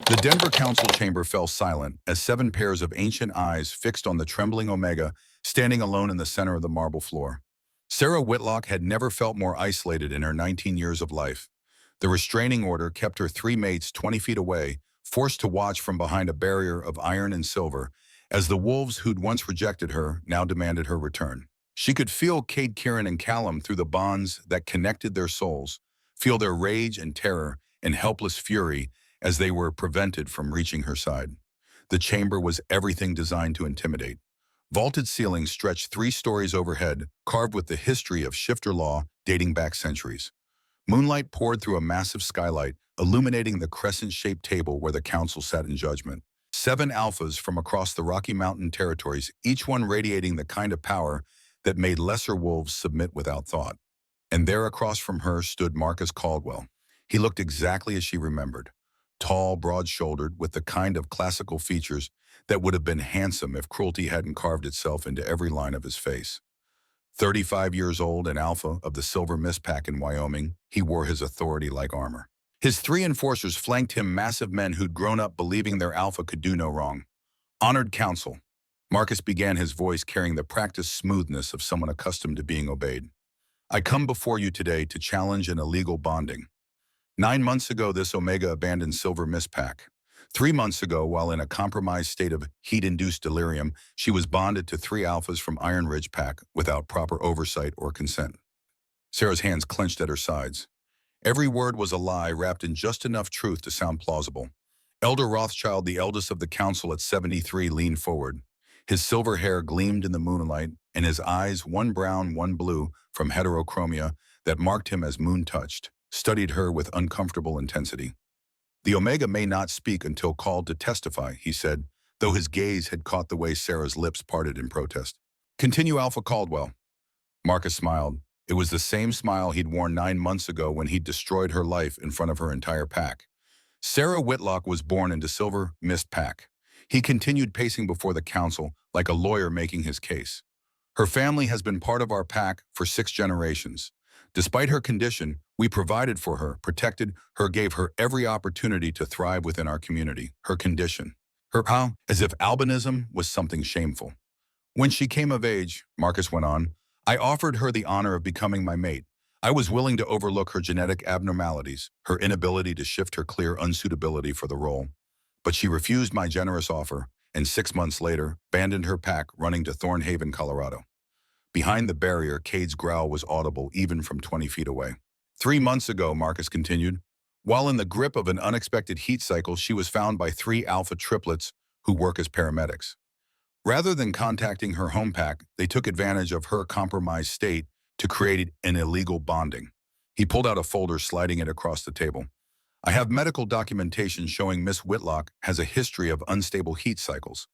The Denver Council chamber fell silent as 7 pairs of ancient eyes fixed on the trembling Omega, standing alone in the center of the marble floor. Sarah Whitlock had never felt more isolated in her 19 years of life. The restraining order kept her 3 mates 20 feet away, forced to watch from behind a barrier of iron and silver, as the wolves who'd once rejected her now demanded her return. She could feel Cade, Kieran, and Callum through the bonds that connected their souls, feel their rage and terror and helpless fury as they were prevented from reaching her side. The chamber was everything designed to intimidate. Vaulted ceilings stretched 3 stories overhead, carved with the history of shifter law dating back centuries. Moonlight poured through a massive skylight, illuminating the crescent-shaped table where the council sat in judgment. 7 alphas from across the Rocky Mountain territories, each one radiating the kind of power that made lesser wolves submit without thought. And there across from her stood Marcus Caldwell. He looked exactly as she remembered. Tall, broad-shouldered, with the kind of classical features that would have been handsome if cruelty hadn't carved itself into every line of his face. 35 years old and alpha of the Silver Mist Pack in Wyoming, he wore his authority like armor. His 3 enforcers flanked him, massive men who'd grown up believing their alpha could do no wrong. Honored council. Marcus began, his voice carrying the practiced smoothness of someone accustomed to being obeyed. I come before you today to challenge an illegal bonding. 9 months ago, this Omega abandoned Silver Mist Pack. 3 months ago, while in a compromised state of heat-induced delirium, she was bonded to 3 alphas from Iron Ridge Pack without proper oversight or consent. Sarah's hands clenched at her sides. Every word was a lie wrapped in just enough truth to sound plausible. Elder Rothschild, the eldest of the council at 73, leaned forward. His silver hair gleamed in the moonlight, and his eyes, one brown, one blue, from heterochromia that marked him as moon-touched, studied her with uncomfortable intensity. The Omega may not speak until called to testify, he said, though his gaze had caught the way Sarah's lips parted in protest. Continue, Alpha Caldwell. Marcus smiled. It was the same smile he'd worn 9 months ago when he'd destroyed her life in front of her entire pack. Sarah Whitlock was born into Silver Mist Pack. He continued, pacing before the council like a lawyer making his case. Her family has been part of our pack for 6 generations. Despite her condition, we provided for her, protected her, gave her every opportunity to thrive within our community. Her condition. Her how? As if albinism was something shameful. When she came of age, Marcus went on, I offered her the honor of becoming my mate. I was willing to overlook her genetic abnormalities, her inability to shift her clear unsuitability for the role. But she refused my generous offer, and 6 months later, abandoned her pack, running to Thornhaven, Colorado. Behind the barrier, Cade's growl was audible even from 20 feet away. 3 months ago, Marcus continued, while in the grip of an unexpected heat cycle, she was found by 3 alpha triplets who work as paramedics. Rather than contacting her home pack, they took advantage of her compromised state to create an illegal bonding. He pulled out a folder, sliding it across the table. I have medical documentation showing Miss Whitlock has a history of unstable heat cycles.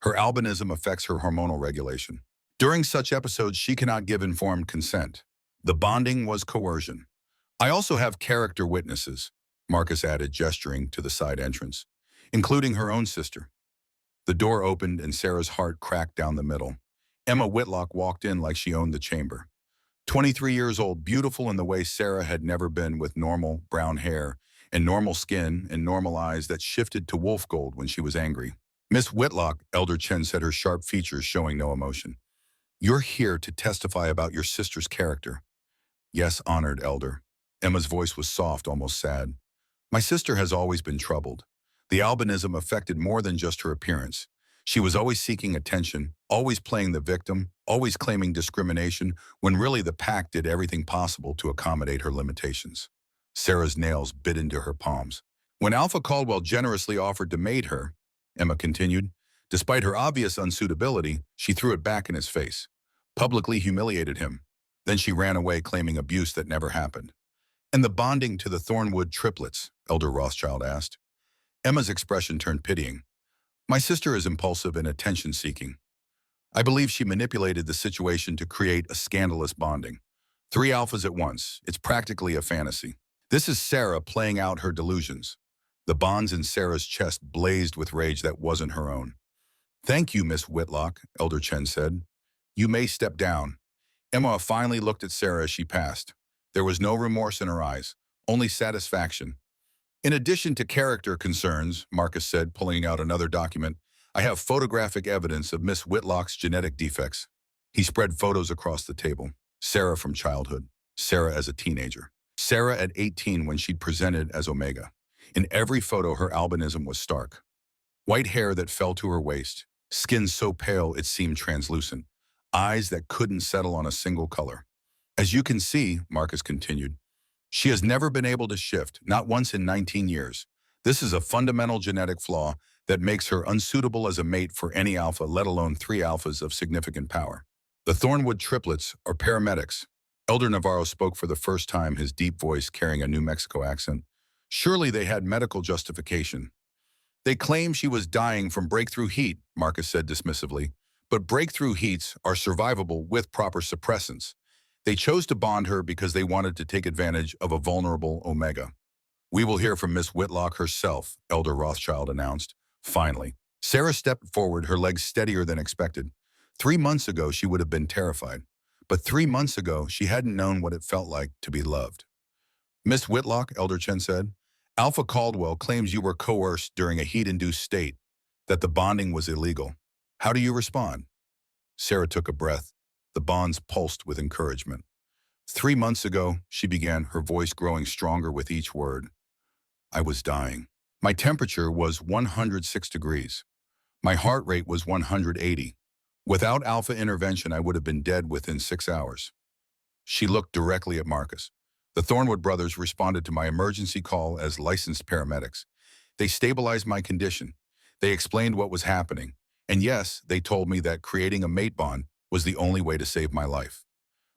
Her albinism affects her hormonal regulation. During such episodes, she cannot give informed consent. The bonding was coercion. I also have character witnesses, Marcus added, gesturing to the side entrance, including her own sister. The door opened and Sarah's heart cracked down the middle. Emma Whitlock walked in like she owned the chamber. 23 years old, beautiful in the way Sarah had never been, with normal brown hair and normal skin and normal eyes that shifted to wolf gold when she was angry. Miss Whitlock, Elder Chen said, her sharp features showing no emotion. You're here to testify about your sister's character. Yes, honored elder. Emma's voice was soft, almost sad. My sister has always been troubled. The albinism affected more than just her appearance. She was always seeking attention, always playing the victim, always claiming discrimination, when really the pack did everything possible to accommodate her limitations. Sarah's nails bit into her palms. When Alpha Caldwell generously offered to mate her, Emma continued, despite her obvious unsuitability, she threw it back in his face, publicly humiliated him. Then she ran away, claiming abuse that never happened. And the bonding to the Thornwood triplets, Elder Rothschild asked. Emma's expression turned pitying. My sister is impulsive and attention-seeking. I believe she manipulated the situation to create a scandalous bonding. 3 alphas at once. It's practically a fantasy. This is Sarah playing out her delusions. The bonds in Sarah's chest blazed with rage that wasn't her own. Thank you, Miss Whitlock, Elder Chen said. You may step down. Emma finally looked at Sarah as she passed. There was no remorse in her eyes, only satisfaction. In addition to character concerns, Marcus said, pulling out another document, I have photographic evidence of Miss Whitlock's genetic defects. He spread photos across the table. Sarah from childhood. Sarah as a teenager. Sarah at 18 when she'd presented as Omega. In every photo, her albinism was stark. White hair that fell to her waist. Skin so pale it seemed translucent. Eyes that couldn't settle on a single color. As you can see, Marcus continued, she has never been able to shift, not once in 19 years. This is a fundamental genetic flaw that makes her unsuitable as a mate for any alpha, let alone 3 alphas of significant power. The Thornwood triplets are paramedics. Elder Navarro spoke for the first time, his deep voice carrying a New Mexico accent. Surely they had medical justification. They claim she was dying from breakthrough heat, Marcus said dismissively. But breakthrough heats are survivable with proper suppressants. They chose to bond her because they wanted to take advantage of a vulnerable Omega. We will hear from Miss Whitlock herself, Elder Rothschild announced. Finally, Sarah stepped forward, her legs steadier than expected. 3 months ago, she would have been terrified. But 3 months ago, she hadn't known what it felt like to be loved. Miss Whitlock, Elder Chen said, Alpha Caldwell claims you were coerced during a heat-induced state, that the bonding was illegal. How do you respond? Sarah took a breath. The bonds pulsed with encouragement. 3 months ago, she began, her voice growing stronger with each word. I was dying. My temperature was 106 degrees. My heart rate was 180. Without alpha intervention, I would have been dead within 6 hours. She looked directly at Marcus. The Thornwood brothers responded to my emergency call as licensed paramedics. They stabilized my condition. They explained what was happening. And yes, they told me that creating a mate bond was the only way to save my life.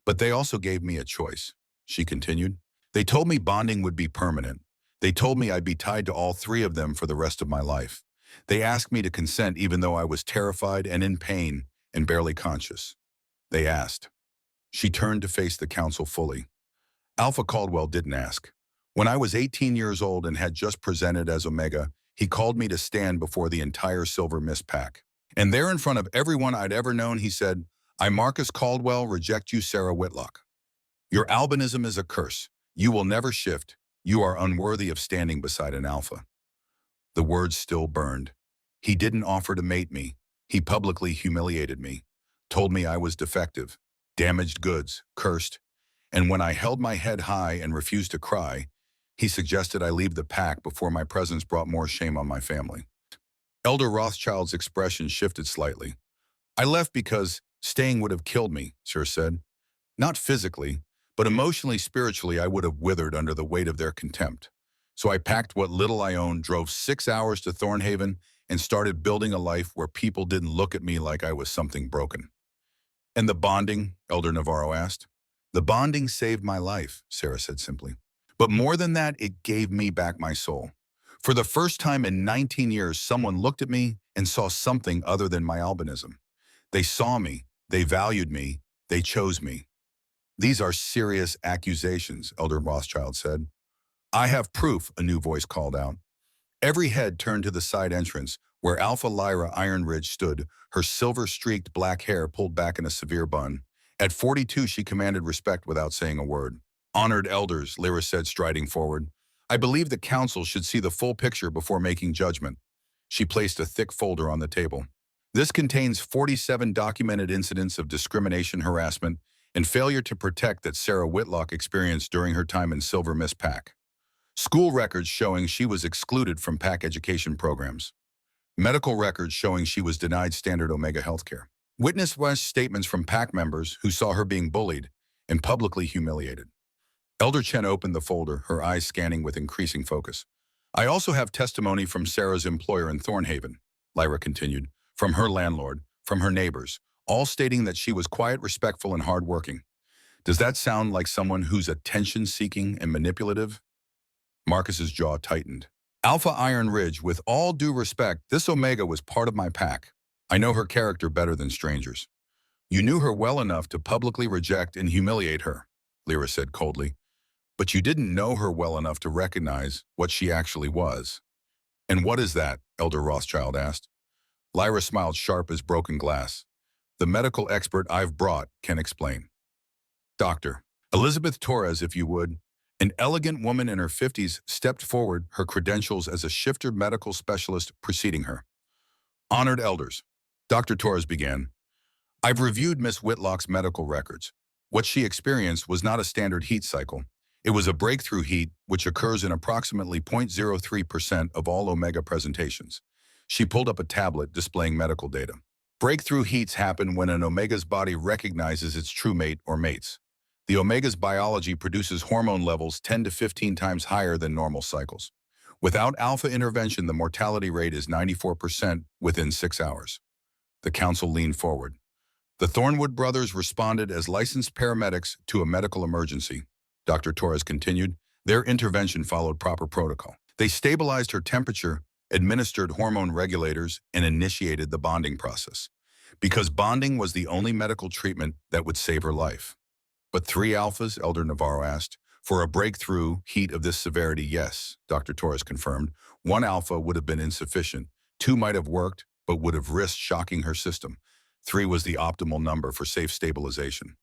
But they also gave me a choice, she continued. They told me bonding would be permanent. They told me I'd be tied to all 3 of them for the rest of my life. They asked me to consent even though I was terrified and in pain and barely conscious. They asked. She turned to face the council fully. Alpha Caldwell didn't ask. When I was 18 years old and had just presented as Omega, he called me to stand before the entire Silver Mist pack. And there in front of everyone I'd ever known, he said, I, Marcus Caldwell, reject you, Sarah Whitlock. Your albinism is a curse. You will never shift. You are unworthy of standing beside an alpha. The words still burned. He didn't offer to mate me. He publicly humiliated me, told me I was defective, damaged goods, cursed. And when I held my head high and refused to cry, he suggested I leave the pack before my presence brought more shame on my family. Elder Rothschild's expression shifted slightly. I left because staying would have killed me, Sir said. Not physically, but emotionally, spiritually, I would have withered under the weight of their contempt. So I packed what little I owned, drove 6 hours to Thornhaven, and started building a life where people didn't look at me like I was something broken. And the bonding, Elder Navarro asked. The bonding saved my life, Sarah said simply. But more than that, it gave me back my soul. For the first time in 19 years, someone looked at me and saw something other than my albinism. They saw me, they valued me, they chose me. These are serious accusations, Elder Rothschild said. I have proof, a new voice called out. Every head turned to the side entrance, where Alpha Lyra Iron Ridge stood, her silver-streaked black hair pulled back in a severe bun. At 42, she commanded respect without saying a word. Honored elders, Lyra said, striding forward. I believe the council should see the full picture before making judgment. She placed a thick folder on the table. This contains 47 documented incidents of discrimination, harassment, and failure to protect that Sarah Whitlock experienced during her time in Silver Mist Pack. School records showing she was excluded from Pack education programs. Medical records showing she was denied standard Omega healthcare. Witness statements from Pack members who saw her being bullied and publicly humiliated. Elder Chen opened the folder, her eyes scanning with increasing focus. I also have testimony from Sarah's employer in Thornhaven, Lyra continued, from her landlord, from her neighbors, all stating that she was quiet, respectful, and hardworking. Does that sound like someone who's attention-seeking and manipulative? Marcus's jaw tightened. Alpha Iron Ridge, with all due respect, this Omega was part of my pack. I know her character better than strangers. You knew her well enough to publicly reject and humiliate her, Lyra said coldly. But you didn't know her well enough to recognize what she actually was. And what is that? Elder Rothschild asked. Lyra smiled sharp as broken glass. The medical expert I've brought can explain. Doctor, Elizabeth Torres, if you would. An elegant woman in her 50s stepped forward, her credentials as a shifter medical specialist preceding her. Honored elders, Dr. Torres began. I've reviewed Miss Whitlock's medical records. What she experienced was not a standard heat cycle. It was a breakthrough heat which occurs in approximately 0.03% of all omega presentations. She pulled up a tablet displaying medical data. Breakthrough heats happen when an omega's body recognizes its true mate or mates. The omega's biology produces hormone levels 10 to 15 times higher than normal cycles. Without alpha intervention, the mortality rate is 94% within 6 hours. The council leaned forward. The Thornwood brothers responded as licensed paramedics to a medical emergency. Dr. Torres continued. Their intervention followed proper protocol. They stabilized her temperature, administered hormone regulators, and initiated the bonding process. Because bonding was the only medical treatment that would save her life. But 3 alphas, Elder Navarro asked. For a breakthrough heat of this severity, yes, Dr. Torres confirmed. 1 alpha would have been insufficient. 2 might have worked, but would have risked shocking her system. 3 was the optimal number for safe stabilization.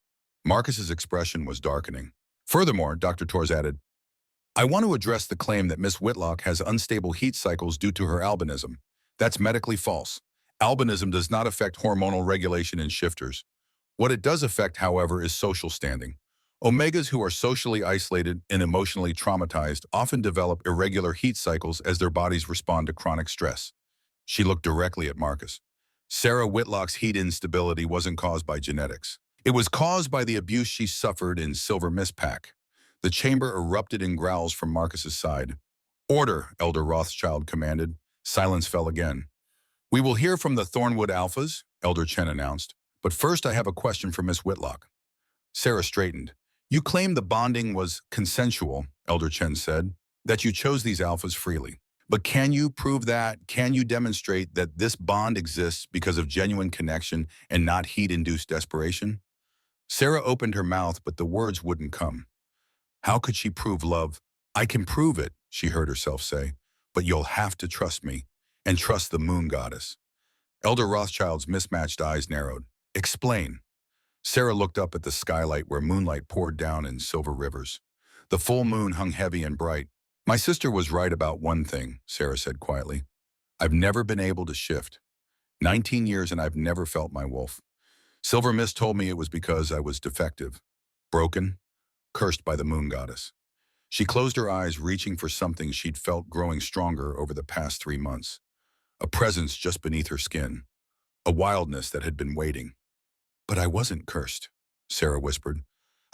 Marcus's expression was darkening. Furthermore, Dr. Torres added, I want to address the claim that Miss Whitlock has unstable heat cycles due to her albinism. That's medically false. Albinism does not affect hormonal regulation in shifters. What it does affect, however, is social standing. Omegas who are socially isolated and emotionally traumatized often develop irregular heat cycles as their bodies respond to chronic stress. She looked directly at Marcus. Sarah Whitlock's heat instability wasn't caused by genetics. It was caused by the abuse she suffered in Silver Mist Pack. The chamber erupted in growls from Marcus's side. Order, Elder Rothschild commanded. Silence fell again. We will hear from the Thornwood Alphas, Elder Chen announced. But first I have a question for Miss Whitlock. Sarah straightened. You claim the bonding was consensual, Elder Chen said, that you chose these alphas freely. But can you prove that? Can you demonstrate that this bond exists because of genuine connection and not heat-induced desperation? Sarah opened her mouth, but the words wouldn't come. How could she prove love? I can prove it, she heard herself say, but you'll have to trust me and trust the moon goddess. Elder Rothschild's mismatched eyes narrowed. Explain. Sarah looked up at the skylight where moonlight poured down in silver rivers. The full moon hung heavy and bright. My sister was right about one thing, Sarah said quietly. I've never been able to shift. 19 years and I've never felt my wolf. Silver Mist told me it was because I was defective, broken, cursed by the moon goddess. She closed her eyes, reaching for something she'd felt growing stronger over the past 3 months. A presence just beneath her skin. A wildness that had been waiting. But I wasn't cursed, Sarah whispered.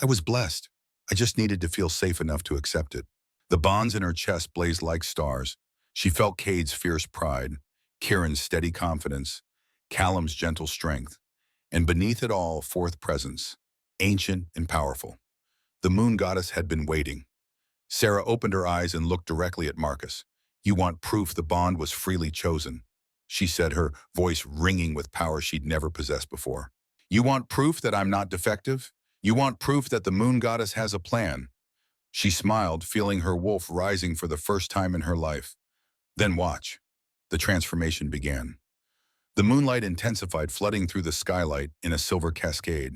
I was blessed. I just needed to feel safe enough to accept it. The bonds in her chest blazed like stars. She felt Cade's fierce pride, Kieran's steady confidence, Callum's gentle strength, and beneath it all, fourth presence, ancient and powerful. The moon goddess had been waiting. Sarah opened her eyes and looked directly at Marcus. You want proof the bond was freely chosen, she said, her voice ringing with power she'd never possessed before. You want proof that I'm not defective? You want proof that the moon goddess has a plan? She smiled, feeling her wolf rising for the first time in her life. Then watch. The transformation began. The moonlight intensified, flooding through the skylight in a silver cascade.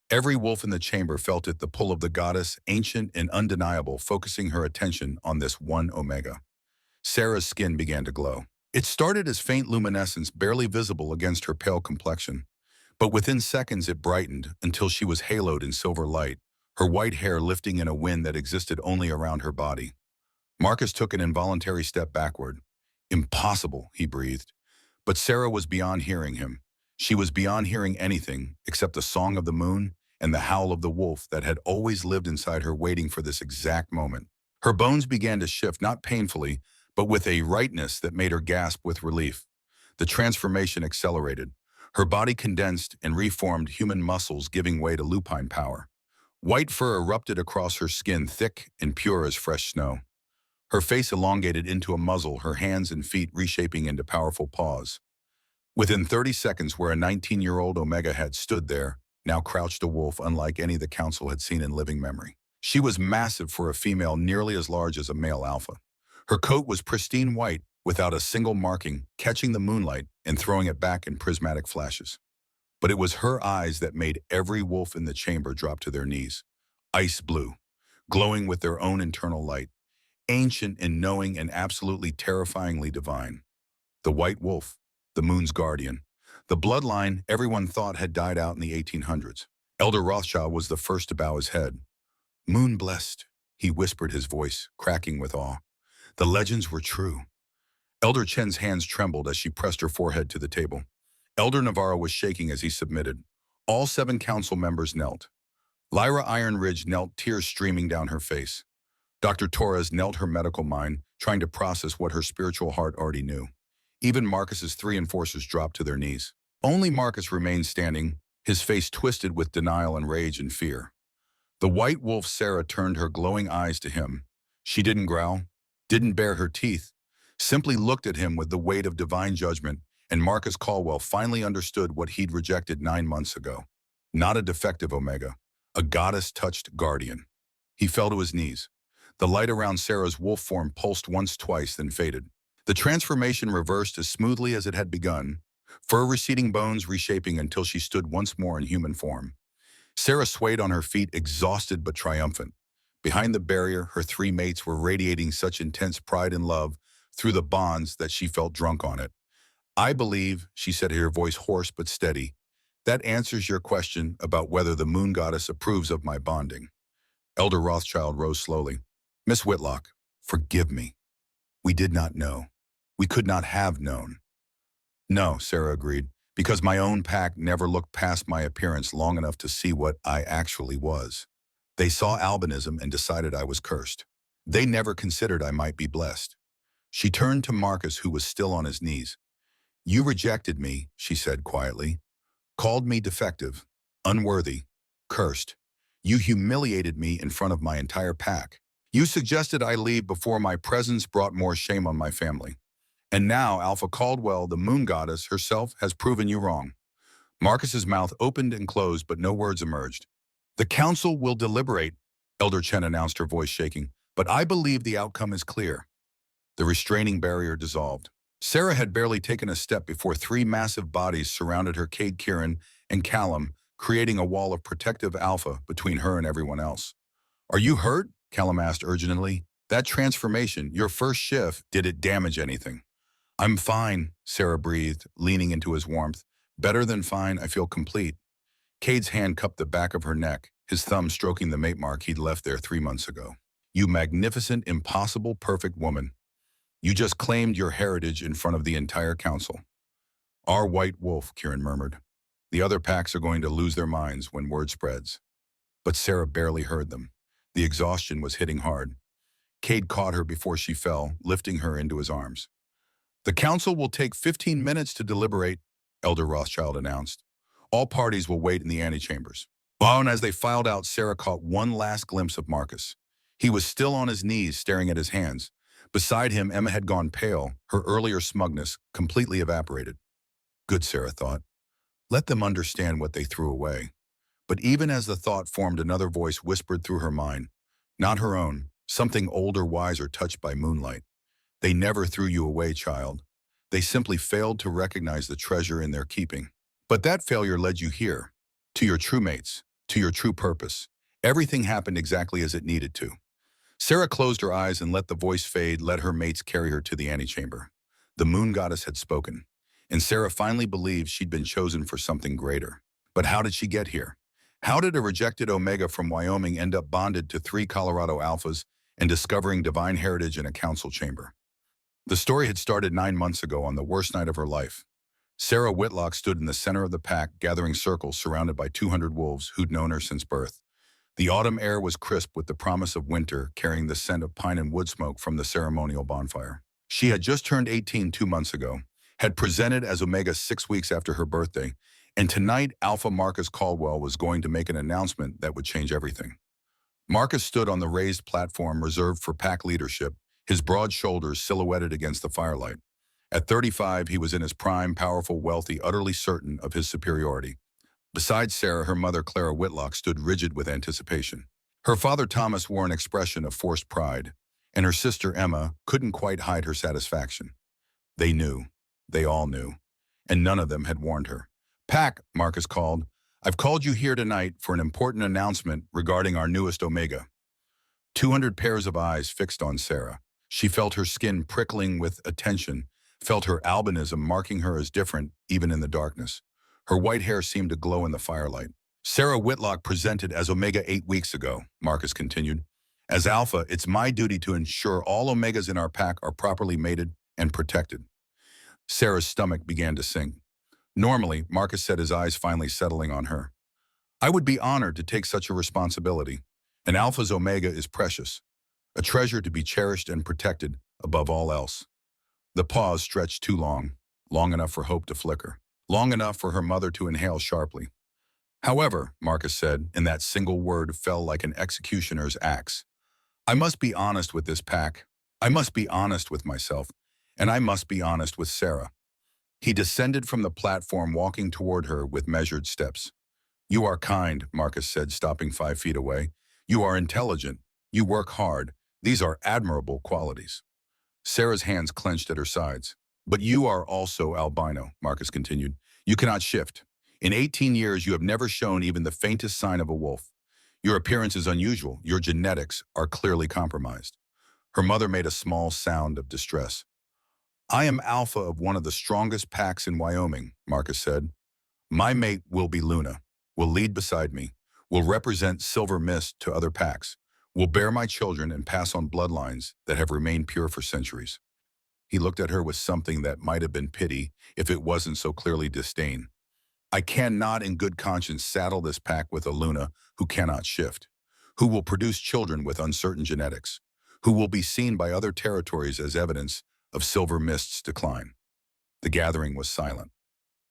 Every wolf in the chamber felt it, the pull of the goddess, ancient and undeniable, focusing her attention on this one omega. Sarah's skin began to glow. It started as faint luminescence, barely visible against her pale complexion. But within seconds it brightened until she was haloed in silver light, her white hair lifting in a wind that existed only around her body. Marcus took an involuntary step backward. Impossible, he breathed. But Sarah was beyond hearing him. She was beyond hearing anything except the song of the moon and the howl of the wolf that had always lived inside her, waiting for this exact moment. Her bones began to shift, not painfully, but with a rightness that made her gasp with relief. The transformation accelerated. Her body condensed and reformed, human muscles giving way to lupine power. White fur erupted across her skin, thick and pure as fresh snow. Her face elongated into a muzzle, her hands and feet reshaping into powerful paws. Within 30 seconds, where a 19-year-old Omega had stood there, now crouched a wolf unlike any the council had seen in living memory. She was massive for a female, nearly as large as a male alpha. Her coat was pristine white, without a single marking, catching the moonlight and throwing it back in prismatic flashes. But it was her eyes that made every wolf in the chamber drop to their knees. Ice blue, glowing with their own internal light, ancient and knowing and absolutely terrifyingly divine. The White Wolf, the Moon's guardian. The bloodline everyone thought had died out in the 1800s. Elder Rothschild was the first to bow his head. Moon blessed, he whispered, his voice cracking with awe. The legends were true. Elder Chen's hands trembled as she pressed her forehead to the table. Elder Navarro was shaking as he submitted. All 7 council members knelt. Lyra Ironridge knelt, tears streaming down her face. Dr. Torres knelt, her medical mind trying to process what her spiritual heart already knew. Even Marcus's 3 enforcers dropped to their knees. Only Marcus remained standing, his face twisted with denial and rage and fear. The White Wolf Sarah turned her glowing eyes to him. She didn't growl, didn't bare her teeth, simply looked at him with the weight of divine judgment, and Marcus Caldwell finally understood what he'd rejected 9 months ago. Not a defective Omega, a goddess-touched guardian. He fell to his knees. The light around Sarah's wolf form pulsed once, twice, then faded. The transformation reversed as smoothly as it had begun, fur receding, bones reshaping until she stood once more in human form. Sarah swayed on her feet, exhausted but triumphant. Behind the barrier, her 3 mates were radiating such intense pride and love through the bonds that she felt drunk on it. I believe, she said, her voice hoarse but steady, that answers your question about whether the Moon Goddess approves of my bonding. Elder Rothschild rose slowly. Miss Whitlock, forgive me. We did not know. We could not have known. No, Sarah agreed, because my own pack never looked past my appearance long enough to see what I actually was. They saw albinism and decided I was cursed. They never considered I might be blessed. She turned to Marcus, who was still on his knees. You rejected me, she said quietly. Called me defective, unworthy, cursed. You humiliated me in front of my entire pack. You suggested I leave before my presence brought more shame on my family. And now Alpha Caldwell, the Moon Goddess herself, has proven you wrong. Marcus's mouth opened and closed, but no words emerged. The council will deliberate, Elder Chen announced, her voice shaking, but I believe the outcome is clear. The restraining barrier dissolved. Sarah had barely taken a step before 3 massive bodies surrounded her, Cade, Kieran, and Callum, creating a wall of protective alpha between her and everyone else. Are you hurt? Callum asked urgently. That transformation, your first shift, did it damage anything? I'm fine, Sarah breathed, leaning into his warmth. Better than fine, I feel complete. Cade's hand cupped the back of her neck, his thumb stroking the mate mark he'd left there 3 months ago. You magnificent, impossible, perfect woman. You just claimed your heritage in front of the entire council. Our White Wolf, Kieran murmured. The other packs are going to lose their minds when word spreads. But Sarah barely heard them. The exhaustion was hitting hard. Cade caught her before she fell, lifting her into his arms. The council will take 15 minutes to deliberate, Elder Rothschild announced. All parties will wait in the antechambers. And as they filed out, Sarah caught one last glimpse of Marcus. He was still on his knees, staring at his hands. Beside him, Emma had gone pale, her earlier smugness completely evaporated. Good, Sarah thought. Let them understand what they threw away. But even as the thought formed, another voice whispered through her mind. Not her own, something older, wiser, touched by moonlight. They never threw you away, child. They simply failed to recognize the treasure in their keeping. But that failure led you here, to your true mates, to your true purpose. Everything happened exactly as it needed to. Sarah closed her eyes and let the voice fade, let her mates carry her to the antechamber. The Moon Goddess had spoken, and Sarah finally believed she'd been chosen for something greater. But how did she get here? How did a rejected Omega from Wyoming end up bonded to 3 Colorado Alphas and discovering divine heritage in a council chamber? The story had started 9 months ago on the worst night of her life. Sarah Whitlock stood in the center of the pack, gathering circles surrounded by 200 wolves who'd known her since birth. The autumn air was crisp with the promise of winter, carrying the scent of pine and wood smoke from the ceremonial bonfire. She had just turned 18 2 months ago, had presented as Omega 6 weeks after her birthday, and tonight Alpha Marcus Caldwell was going to make an announcement that would change everything. Marcus stood on the raised platform reserved for pack leadership, his broad shoulders silhouetted against the firelight. At 35, he was in his prime, powerful, wealthy, utterly certain of his superiority. Beside Sarah, her mother Clara Whitlock stood rigid with anticipation. Her father Thomas wore an expression of forced pride, and her sister Emma couldn't quite hide her satisfaction. They knew. They all knew. And none of them had warned her. Pack, Marcus called. I've called you here tonight for an important announcement regarding our newest Omega. 200 pairs of eyes fixed on Sarah. She felt her skin prickling with attention, felt her albinism marking her as different even in the darkness. Her white hair seemed to glow in the firelight. Sarah Whitlock presented as Omega 8 weeks ago, Marcus continued. As Alpha, it's my duty to ensure all Omegas in our pack are properly mated and protected. Sarah's stomach began to sink. Normally, Marcus said, his eyes finally settling on her. I would be honored to take such a responsibility. An Alpha's Omega is precious, a treasure to be cherished and protected above all else. The pause stretched too long, long enough for hope to flicker, long enough for her mother to inhale sharply. However, Marcus said, and that single word fell like an executioner's axe. I must be honest with this pack. I must be honest with myself, and I must be honest with Sarah. He descended from the platform, walking toward her with measured steps. You are kind, Marcus said, stopping 5 feet away. You are intelligent. You work hard. These are admirable qualities. Sarah's hands clenched at her sides. But you are also albino, Marcus continued. You cannot shift. In 18 years, you have never shown even the faintest sign of a wolf. Your appearance is unusual. Your genetics are clearly compromised. Her mother made a small sound of distress. I am alpha of one of the strongest packs in Wyoming, Marcus said. My mate will be Luna, will lead beside me, will represent Silver Mist to other packs, will bear my children and pass on bloodlines that have remained pure for centuries. He looked at her with something that might have been pity if it wasn't so clearly disdain. I cannot in good conscience saddle this pack with a Luna who cannot shift, who will produce children with uncertain genetics, who will be seen by other territories as evidence of Silver Mist's decline. The gathering was silent.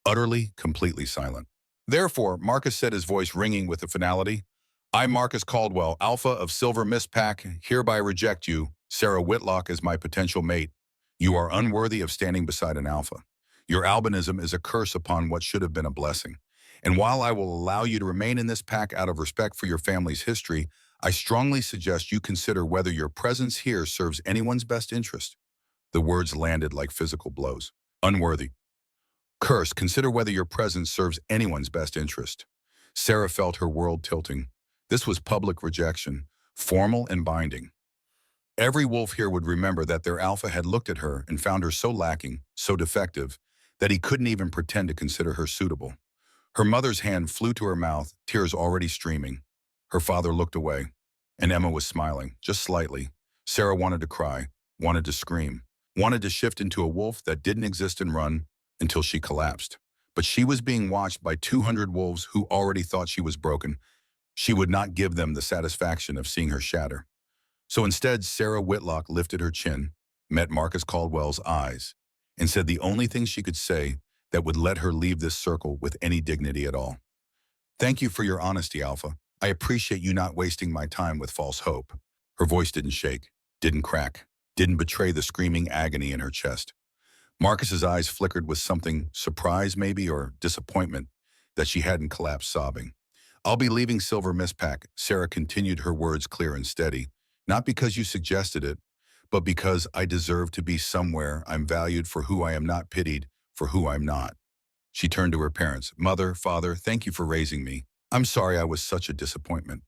Utterly, completely silent. Therefore, Marcus said, his voice ringing with a finality, I, Marcus Caldwell, Alpha of Silver Mist Pack, hereby reject you, Sarah Whitlock, as my potential mate. You are unworthy of standing beside an Alpha. Your albinism is a curse upon what should have been a blessing. And while I will allow you to remain in this pack out of respect for your family's history, I strongly suggest you consider whether your presence here serves anyone's best interest. The words landed like physical blows. Unworthy. Curse, consider whether your presence serves anyone's best interest. Sarah felt her world tilting. This was public rejection, formal and binding. Every wolf here would remember that their alpha had looked at her and found her so lacking, so defective, that he couldn't even pretend to consider her suitable. Her mother's hand flew to her mouth, tears already streaming. Her father looked away, and Emma was smiling, just slightly. Sarah wanted to cry, wanted to scream, wanted to shift into a wolf that didn't exist and run until she collapsed. But she was being watched by 200 wolves who already thought she was broken. She would not give them the satisfaction of seeing her shatter. So instead, Sarah Whitlock lifted her chin, met Marcus Caldwell's eyes, and said the only thing she could say that would let her leave this circle with any dignity at all. Thank you for your honesty, Alpha. I appreciate you not wasting my time with false hope. Her voice didn't shake, didn't crack, didn't betray the screaming agony in her chest. Marcus's eyes flickered with something, surprise maybe, or disappointment, that she hadn't collapsed sobbing. I'll be leaving Silver Mist Pack, Sarah continued, her words clear and steady. Not because you suggested it, but because I deserve to be somewhere. I'm valued for who I am, not pitied for who I'm not. She turned to her parents. Mother, Father, thank you for raising me. I'm sorry I was such a disappointment.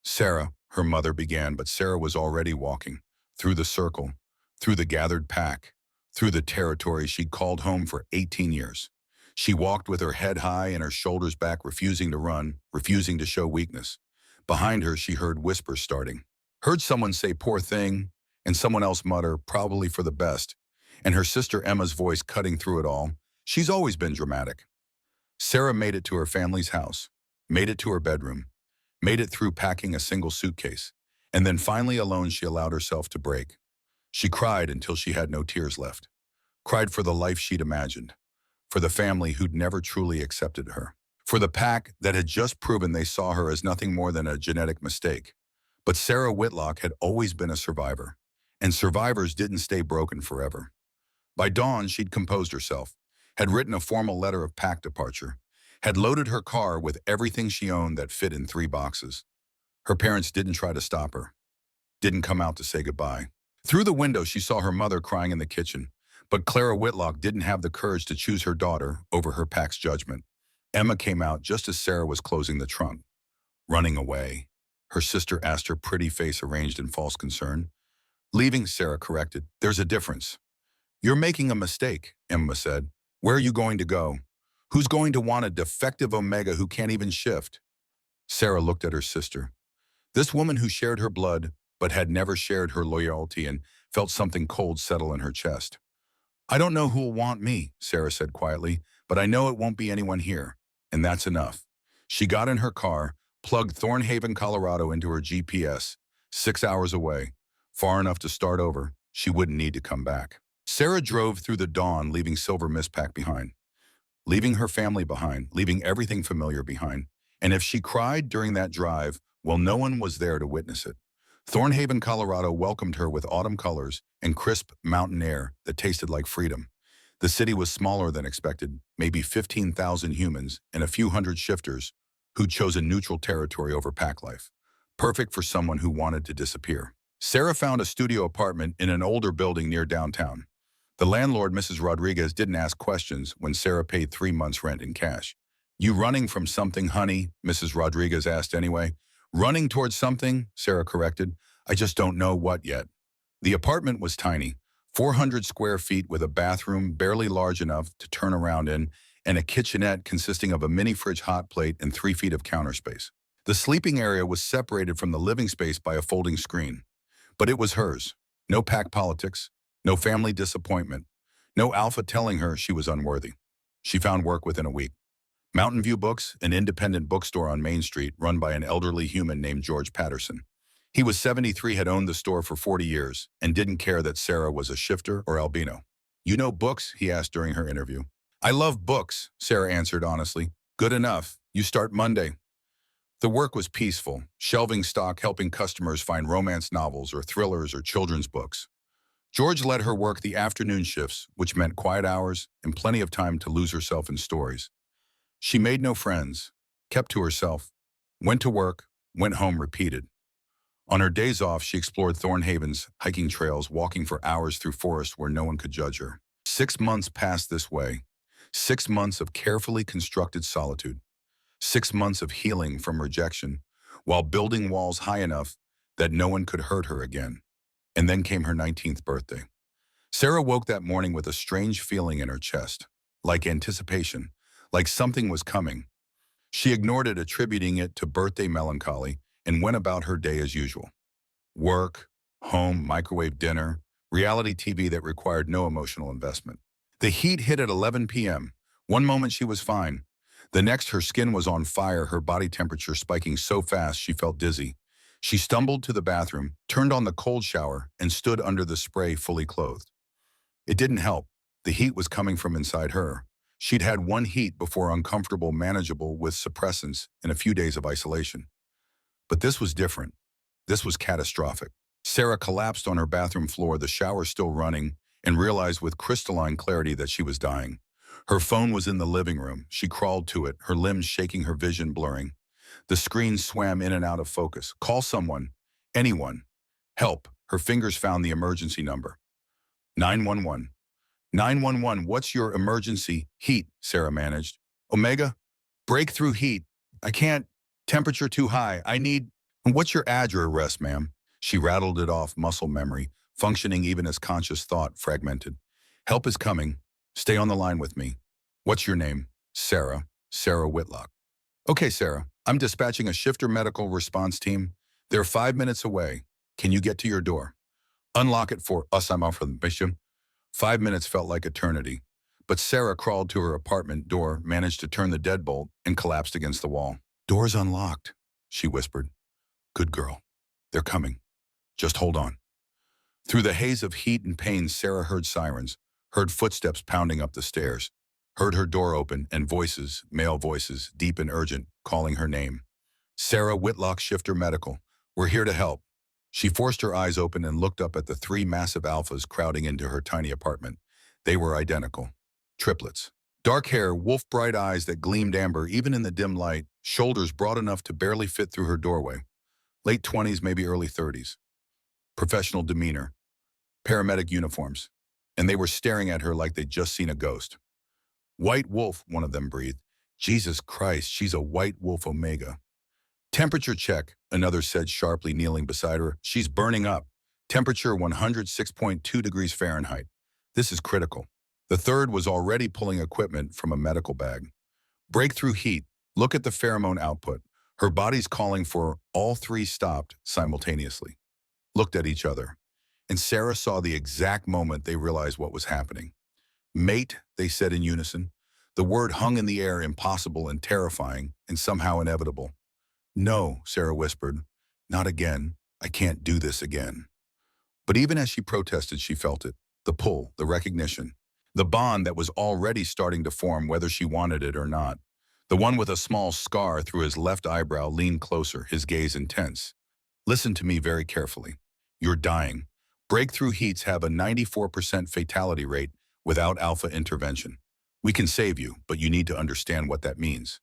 Sarah, her mother began, but Sarah was already walking through the circle, through the gathered pack, through the territory she'd called home for 18 years. She walked with her head high and her shoulders back, refusing to run, refusing to show weakness. Behind her, she heard whispers starting. Heard someone say, poor thing, and someone else mutter, probably for the best, and her sister Emma's voice cutting through it all. She's always been dramatic. Sarah made it to her family's house, made it to her bedroom, made it through packing a single suitcase, and then finally alone she allowed herself to break. She cried until she had no tears left. Cried for the life she'd imagined, for the family who'd never truly accepted her, for the pack that had just proven they saw her as nothing more than a genetic mistake. But Sarah Whitlock had always been a survivor, and survivors didn't stay broken forever. By dawn, she'd composed herself, had written a formal letter of pack departure, had loaded her car with everything she owned that fit in 3 boxes. Her parents didn't try to stop her, didn't come out to say goodbye. Through the window, she saw her mother crying in the kitchen, but Clara Whitlock didn't have the courage to choose her daughter over her pack's judgment. Emma came out just as Sarah was closing the trunk, running away. her sister asked, her pretty face arranged in false concern. Leaving, Sarah corrected. There's a difference. You're making a mistake, Emma said. Where are you going to go? Who's going to want a defective Omega who can't even shift? Sarah looked at her sister. This woman who shared her blood, but had never shared her loyalty, and felt something cold settle in her chest. I don't know who'll want me, Sarah said quietly, but I know it won't be anyone here. And that's enough. She got in her car, plugged Thornhaven, Colorado into her GPS, 6 hours away, far enough to start over. She wouldn't need to come back. Sarah drove through the dawn, leaving Silver Mist Pack behind, leaving her family behind, leaving everything familiar behind. And if she cried during that drive, well, no one was there to witness it. Thornhaven, Colorado welcomed her with autumn colors and crisp mountain air that tasted like freedom. The city was smaller than expected, maybe 15,000 humans and a few hundred shifters who'd chosen neutral territory over pack life. Perfect for someone who wanted to disappear. Sarah found a studio apartment in an older building near downtown. The landlord, Mrs. Rodriguez, didn't ask questions when Sarah paid 3 months' rent in cash. You running from something, honey? Mrs. Rodriguez asked anyway. Running towards something, Sarah corrected. I just don't know what yet. The apartment was tiny, 400 square feet with a bathroom barely large enough to turn around in, and a kitchenette consisting of a mini fridge hot plate and 3 feet of counter space. The sleeping area was separated from the living space by a folding screen. But it was hers. No pack politics, no family disappointment, no Alpha telling her she was unworthy. She found work within a week. Mountain View Books, an independent bookstore on Main Street run by an elderly human named George Patterson. He was 73, had owned the store for 40 years, and didn't care that Sarah was a shifter or albino. You know books? He asked during her interview. I love books, Sarah answered honestly. Good enough. You start Monday. The work was peaceful, shelving stock, helping customers find romance novels or thrillers or children's books. George let her work the afternoon shifts, which meant quiet hours and plenty of time to lose herself in stories. She made no friends, kept to herself, went to work, went home, repeated. On her days off, she explored Thornhaven's hiking trails, walking for hours through forests where no one could judge her. 6 months passed this way. 6 months of carefully constructed solitude. 6 months of healing from rejection, while building walls high enough that no one could hurt her again. And then came her 19th birthday. Sarah woke that morning with a strange feeling in her chest, like anticipation, like something was coming. She ignored it, attributing it to birthday melancholy, and went about her day as usual. Work, home, microwave dinner, reality TV that required no emotional investment. The heat hit at 11 p.m. One moment she was fine. The next, her skin was on fire, her body temperature spiking so fast she felt dizzy. She stumbled to the bathroom, turned on the cold shower, and stood under the spray fully clothed. It didn't help. The heat was coming from inside her. She'd had one heat before, uncomfortable, manageable with suppressants and a few days of isolation. But this was different. This was catastrophic. Sarah collapsed on her bathroom floor, the shower still running, and realized with crystalline clarity that she was dying. Her phone was in the living room. She crawled to it, her limbs shaking, her vision blurring. The screen swam in and out of focus. Call someone. Anyone. Help. Her fingers found the emergency number. 911. 911, what's your emergency? Heat, Sarah managed. Omega? Breakthrough heat. I can't. Temperature too high. I need. What's your address, ma'am? She rattled it off, muscle memory, functioning even as conscious thought fragmented. Help is coming. Stay on the line with me. What's your name? Sarah. Sarah Whitlock. Okay, Sarah. I'm dispatching a shifter medical response team. They're 5 minutes away. Can you get to your door? Unlock it for us. I'm off for the mission. 5 minutes felt like eternity. But Sarah crawled to her apartment door, managed to turn the deadbolt, and collapsed against the wall. Door's unlocked, she whispered. Good girl. They're coming. Just hold on. Through the haze of heat and pain, Sarah heard sirens, heard footsteps pounding up the stairs, heard her door open and voices, male voices, deep and urgent, calling her name. Sarah Whitlock, Shifter Medical. We're here to help. She forced her eyes open and looked up at the 3 massive alphas crowding into her tiny apartment. They were identical. Triplets. Dark hair, wolf-bright eyes that gleamed amber even in the dim light, shoulders broad enough to barely fit through her doorway. Late 20s, maybe early 30s. Professional demeanor. Paramedic uniforms. And they were staring at her like they'd just seen a ghost. White wolf, one of them breathed. Jesus Christ, she's a white wolf Omega. Temperature check, another said sharply, kneeling beside her. She's burning up. Temperature 106.2 degrees Fahrenheit. This is critical. The third was already pulling equipment from a medical bag. Breakthrough heat. Look at the pheromone output. Her body's calling for all three stopped simultaneously. Looked at each other, and Sarah saw the exact moment they realized what was happening. Mate, they said in unison. The word hung in the air, impossible and terrifying, and somehow inevitable. No, Sarah whispered. Not again. I can't do this again. But even as she protested, she felt it. The pull, the recognition. The bond that was already starting to form whether she wanted it or not. The one with a small scar through his left eyebrow leaned closer, his gaze intense. Listen to me very carefully. You're dying. Breakthrough heats have a 94% fatality rate without alpha intervention. We can save you, but you need to understand what that means.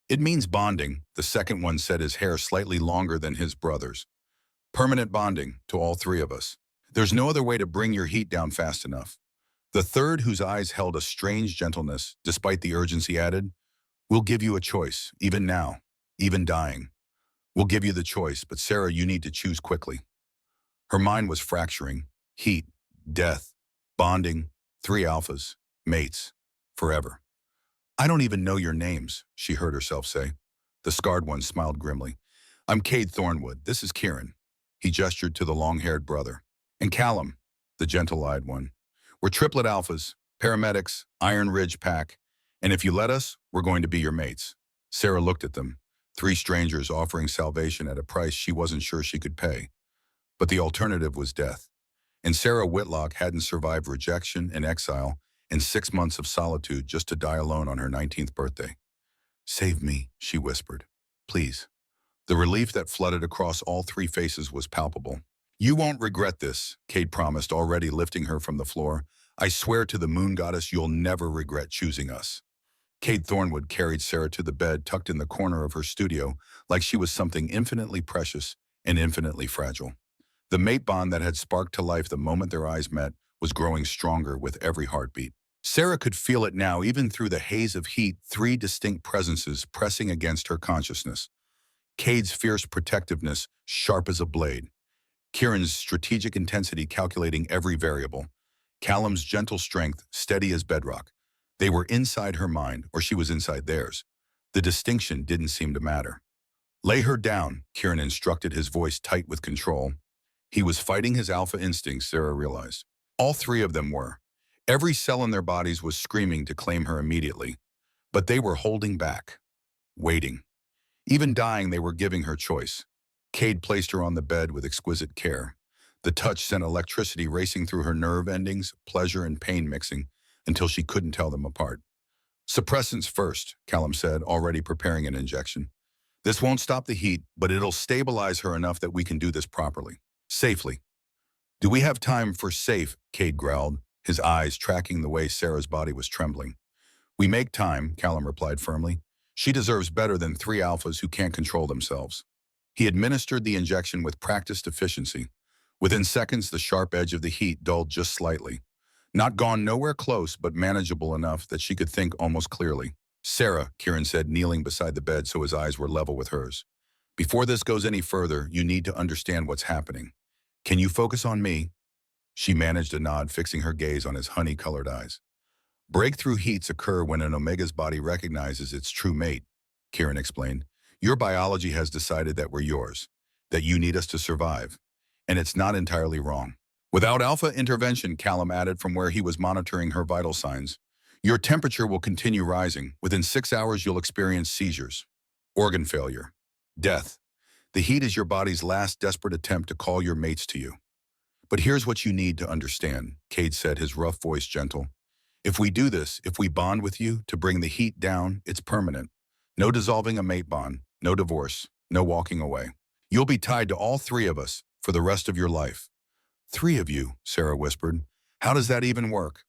It means bonding, the second one said, his hair slightly longer than his brother's. Permanent bonding to all three of us. There's no other way to bring your heat down fast enough. The third, whose eyes held a strange gentleness, despite the urgency, added, We'll give you a choice, even now, even dying. We'll give you the choice, but Sarah, you need to choose quickly. Her mind was fracturing. Heat, death, bonding, three alphas, mates, forever. I don't even know your names, she heard herself say. The scarred one smiled grimly. I'm Cade Thornwood. This is Kieran. He gestured to the long-haired brother. And Callum, the gentle-eyed one. We're triplet alphas, paramedics, Iron Ridge pack, and if you let us, we're going to be your mates. Sarah looked at them, three strangers offering salvation at a price she wasn't sure she could pay. But the alternative was death. And Sarah Whitlock hadn't survived rejection and exile and 6 months of solitude just to die alone on her 19th birthday. Save me, she whispered. Please. The relief that flooded across all three faces was palpable. You won't regret this, Cade promised, already lifting her from the floor. I swear to the moon goddess you'll never regret choosing us. Cade Thornwood carried Sarah to the bed tucked in the corner of her studio like she was something infinitely precious and infinitely fragile. The mate bond that had sparked to life the moment their eyes met was growing stronger with every heartbeat. Sarah could feel it now, even through the haze of heat, three distinct presences pressing against her consciousness. Cade's fierce protectiveness, sharp as a blade. Kieran's strategic intensity, calculating every variable. Callum's gentle strength, steady as bedrock. They were inside her mind, or she was inside theirs. The distinction didn't seem to matter. Lay her down, Kieran instructed, his voice tight with control. He was fighting his alpha instincts, Sarah realized. All three of them were. Every cell in their bodies was screaming to claim her immediately. But they were holding back, waiting. Even dying, they were giving her choice. Cade placed her on the bed with exquisite care. The touch sent electricity racing through her nerve endings, pleasure and pain mixing, until she couldn't tell them apart. Suppressants first, Callum said, already preparing an injection. This won't stop the heat, but it'll stabilize her enough that we can do this properly. Safely. Do we have time for safe? Cade growled, his eyes tracking the way Sarah's body was trembling. We make time, Callum replied firmly. She deserves better than three alphas who can't control themselves. He administered the injection with practiced efficiency. Within seconds, the sharp edge of the heat dulled just slightly. Not gone nowhere close, but manageable enough that she could think almost clearly. Sarah, Kieran said, kneeling beside the bed so his eyes were level with hers. Before this goes any further, you need to understand what's happening. Can you focus on me? She managed a nod, fixing her gaze on his honey-colored eyes. Breakthrough heats occur when an Omega's body recognizes its true mate, Kieran explained. Your biology has decided that we're yours, that you need us to survive. And it's not entirely wrong. Without alpha intervention, Callum added from where he was monitoring her vital signs, your temperature will continue rising. Within 6 hours, you'll experience seizures, organ failure, death. The heat is your body's last desperate attempt to call your mates to you. But here's what you need to understand, Cade said, his rough voice gentle. If we do this, if we bond with you to bring the heat down, it's permanent. No dissolving a mate bond, no divorce, no walking away. You'll be tied to all three of us for the rest of your life. 3 of you, Sarah whispered. How does that even work?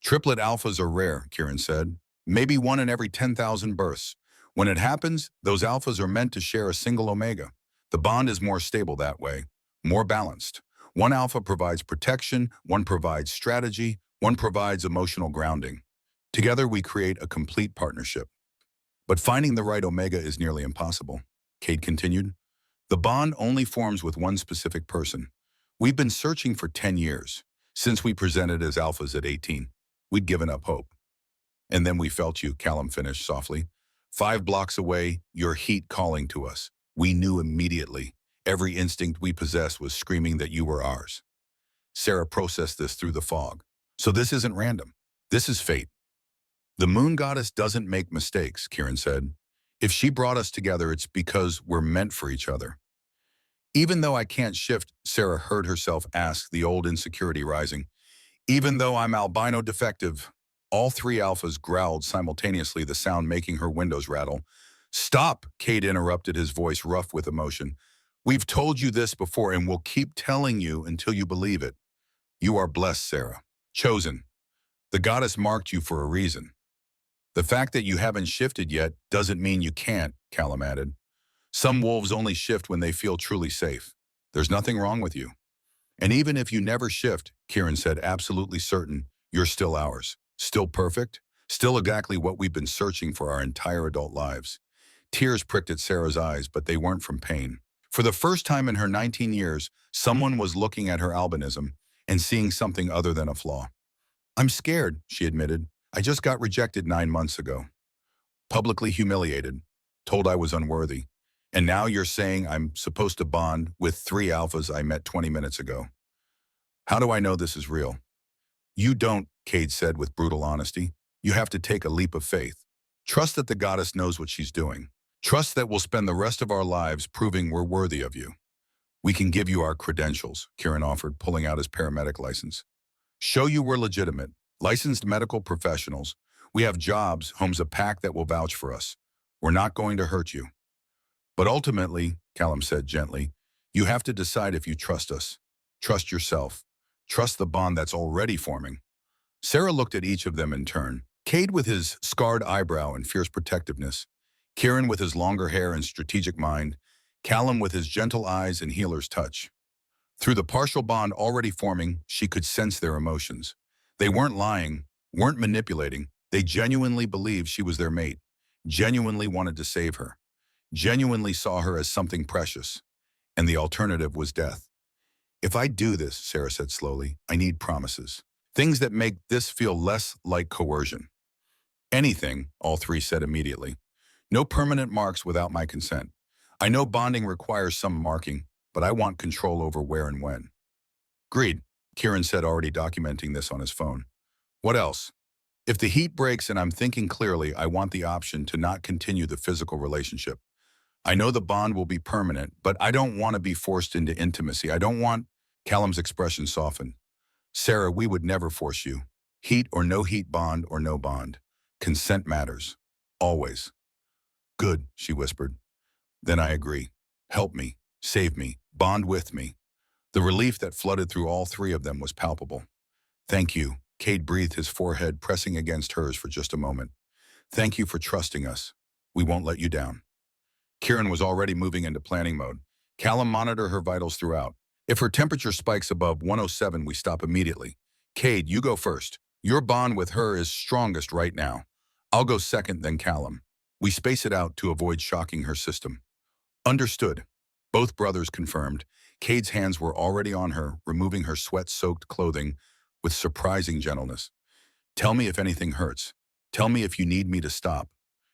Triplet alphas are rare, Kieran said. Maybe 1 in every 10,000 births. When it happens, those alphas are meant to share a single omega. The bond is more stable that way, more balanced. One alpha provides protection, one provides strategy, one provides emotional grounding. Together we create a complete partnership. But finding the right omega is nearly impossible. Cade continued. The bond only forms with one specific person. We've been searching for 10 years. Since we presented as alphas at 18, we'd given up hope. And then we felt you, Callum finished softly. 5 blocks away, your heat calling to us. We knew immediately. Every instinct we possessed was screaming that you were ours. Sarah processed this through the fog. So this isn't random. This is fate. The moon goddess doesn't make mistakes, Kieran said. If she brought us together, it's because we're meant for each other. Even though I can't shift, Sarah heard herself ask, the old insecurity rising. Even though I'm albino defective. All 3 alphas growled simultaneously, the sound making her windows rattle. Stop, Cade interrupted, his voice rough with emotion. We've told you this before and we'll keep telling you until you believe it. You are blessed, Sarah. Chosen. The goddess marked you for a reason. The fact that you haven't shifted yet doesn't mean you can't, Callum added. Some wolves only shift when they feel truly safe. There's nothing wrong with you. And even if you never shift, Kieran said, absolutely certain, you're still ours. Still perfect. Still exactly what we've been searching for our entire adult lives. Tears pricked at Sarah's eyes, but they weren't from pain. For the first time in her 19 years, someone was looking at her albinism and seeing something other than a flaw. I'm scared, she admitted. I just got rejected 9 months ago. Publicly humiliated. Told I was unworthy. And now you're saying I'm supposed to bond with 3 alphas I met 20 minutes ago. How do I know this is real? You don't, Cade said with brutal honesty. You have to take a leap of faith. Trust that the goddess knows what she's doing. Trust that we'll spend the rest of our lives proving we're worthy of you. We can give you our credentials, Kieran offered, pulling out his paramedic license. Show you we're legitimate, licensed medical professionals. We have jobs, homes a pack that will vouch for us. We're not going to hurt you. But ultimately, Callum said gently, you have to decide if you trust us. Trust yourself. Trust the bond that's already forming. Sarah looked at each of them in turn. Cade with his scarred eyebrow and fierce protectiveness. Kieran with his longer hair and strategic mind. Callum with his gentle eyes and healer's touch. Through the partial bond already forming, she could sense their emotions. They weren't lying, weren't manipulating. They genuinely believed she was their mate, genuinely wanted to save her, genuinely saw her as something precious. And the alternative was death. If I do this, Sarah said slowly, I need promises. Things that make this feel less like coercion. Anything, all 3 said immediately. No permanent marks without my consent. I know bonding requires some marking, but I want control over where and when. Agreed, Kieran said, already documenting this on his phone. What else? If the heat breaks and I'm thinking clearly, I want the option to not continue the physical relationship. I know the bond will be permanent, but I don't want to be forced into intimacy. I don't want... Callum's expression softened. Sarah, we would never force you. Heat or no heat, bond or no bond. Consent matters. Always. Good, she whispered. Then I agree. Help me. Save me. Bond with me. The relief that flooded through all 3 of them was palpable. Thank you. Cade breathed, his forehead pressing against hers for just a moment. Thank you for trusting us. We won't let you down. Kieran was already moving into planning mode. Callum monitored her vitals throughout. If her temperature spikes above 107, we stop immediately. Cade, you go first. Your bond with her is strongest right now. I'll go second, then Callum. We space it out to avoid shocking her system. Understood. Both brothers confirmed. Cade's hands were already on her, removing her sweat-soaked clothing with surprising gentleness. Tell me if anything hurts. Tell me if you need me to stop.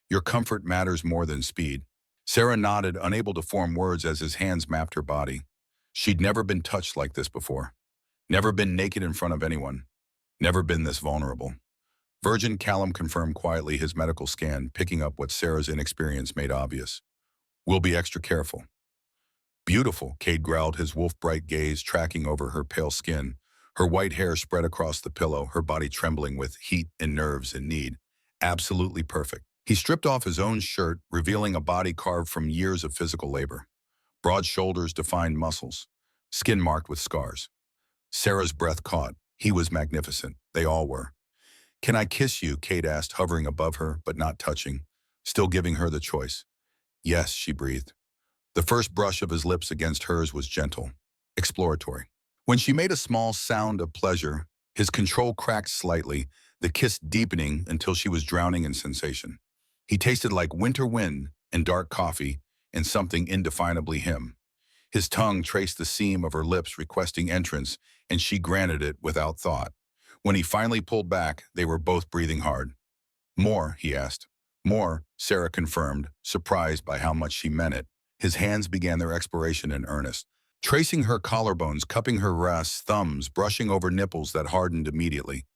Your comfort matters more than speed. Sarah nodded, unable to form words as his hands mapped her body. She'd never been touched like this before. Never been naked in front of anyone. Never been this vulnerable. Virgin, Callum confirmed quietly, his medical scan, picking up what Sarah's inexperience made obvious. We'll be extra careful. Beautiful, Cade growled, his wolf-bright gaze tracking over her pale skin, her white hair spread across the pillow, her body trembling with heat and nerves and need. Absolutely perfect. He stripped off his own shirt, revealing a body carved from years of physical labor. Broad shoulders, defined muscles, skin marked with scars. Sarah's breath caught. He was magnificent. They all were. Can I kiss you? Cade asked, hovering above her, but not touching, still giving her the choice. Yes, she breathed. The first brush of his lips against hers was gentle, exploratory. When she made a small sound of pleasure, his control cracked slightly, the kiss deepening until she was drowning in sensation. He tasted like winter wind and dark coffee, and something indefinably him. His tongue traced the seam of her lips requesting entrance, and she granted it without thought. When he finally pulled back, they were both breathing hard. More, he asked. More, Sarah confirmed, surprised by how much she meant it. His hands began their exploration in earnest, tracing her collarbones, cupping her wrists, thumbs, brushing over nipples that hardened immediately.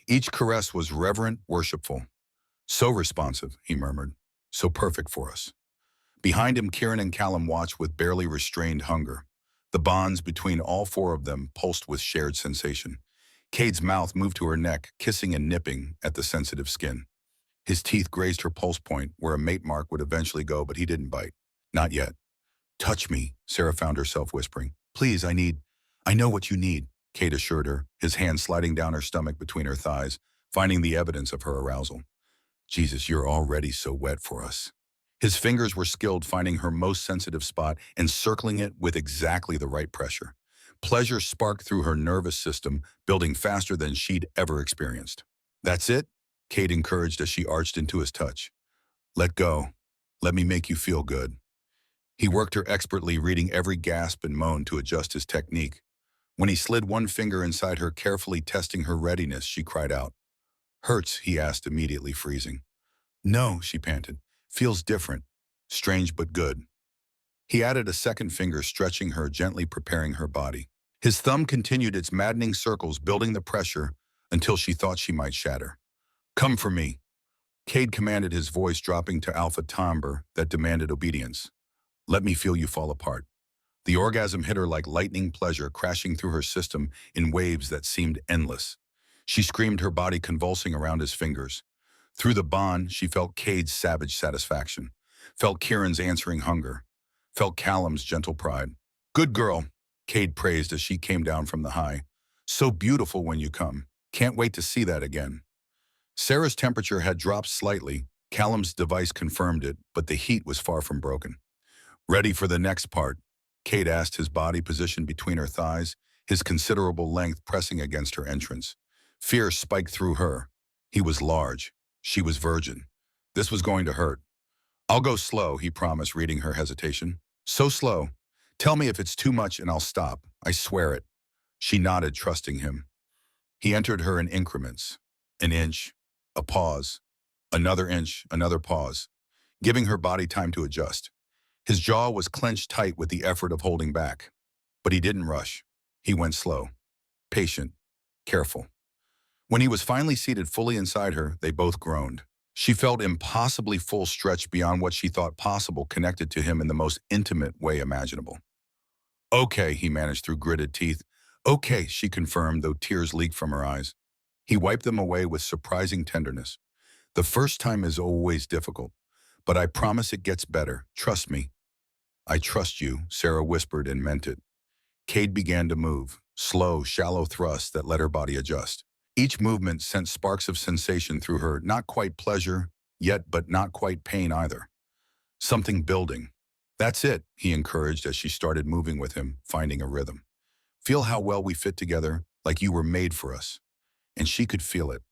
Each caress was reverent, worshipful. So responsive, he murmured. So perfect for us. Behind him, Kieran and Callum watched with barely restrained hunger. The bonds between all four of them pulsed with shared sensation. Cade's mouth moved to her neck, kissing and nipping at the sensitive skin. His teeth grazed her pulse point, where a mate mark would eventually go, but he didn't bite. Not yet. Touch me, Sarah found herself whispering. Please, I know what you need, Cade assured her, his hand sliding down her stomach between her thighs, finding the evidence of her arousal. Jesus, you're already so wet for us. His fingers were skilled, finding her most sensitive spot and circling it with exactly the right pressure. Pleasure sparked through her nervous system, building faster than she'd ever experienced. That's it, Cade encouraged as she arched into his touch. Let go. Let me make you feel good. He worked her expertly, reading every gasp and moan to adjust his technique. When he slid one finger inside her, carefully testing her readiness, she cried out. Hurts, he asked, immediately freezing. No, she panted. Feels different. Strange but good. He added a second finger, stretching her, gently preparing her body. His thumb continued its maddening circles, building the pressure until she thought she might shatter. Come for me. Cade commanded, his voice dropping to alpha timbre that demanded obedience. Let me feel you fall apart. The orgasm hit her like lightning, pleasure crashing through her system in waves that seemed endless. She screamed, her body convulsing around his fingers. Through the bond, she felt Cade's savage satisfaction, felt Kieran's answering hunger, felt Callum's gentle pride. Good girl, Cade praised as she came down from the high. So beautiful when you come. Can't wait to see that again. Sarah's temperature had dropped slightly. Callum's device confirmed it, but the heat was far from broken. Ready for the next part? Cade asked, his body positioned between her thighs, his considerable length pressing against her entrance. Fear spiked through her. He was large. She was virgin. This was going to hurt. I'll go slow, he promised, reading her hesitation. So slow. Tell me if it's too much and I'll stop. I swear it. She nodded, trusting him. He entered her in increments. An inch, a pause, another inch, another pause, giving her body time to adjust. His jaw was clenched tight with the effort of holding back. But he didn't rush. He went slow, patient, careful. When he was finally seated fully inside her, they both groaned. She felt impossibly full, stretched beyond what she thought possible, connected to him in the most intimate way imaginable. Okay, he managed through gritted teeth. Okay, she confirmed, though tears leaked from her eyes. He wiped them away with surprising tenderness. The first time is always difficult, but I promise it gets better. Trust me. I trust you, Sarah whispered and meant it. Cade began to move, slow, shallow thrusts that let her body adjust. Each movement sent sparks of sensation through her, not quite pleasure, yet but not quite pain either. Something building. That's it, he encouraged as she started moving with him, finding a rhythm. Feel how well we fit together, like you were made for us. And she could feel it.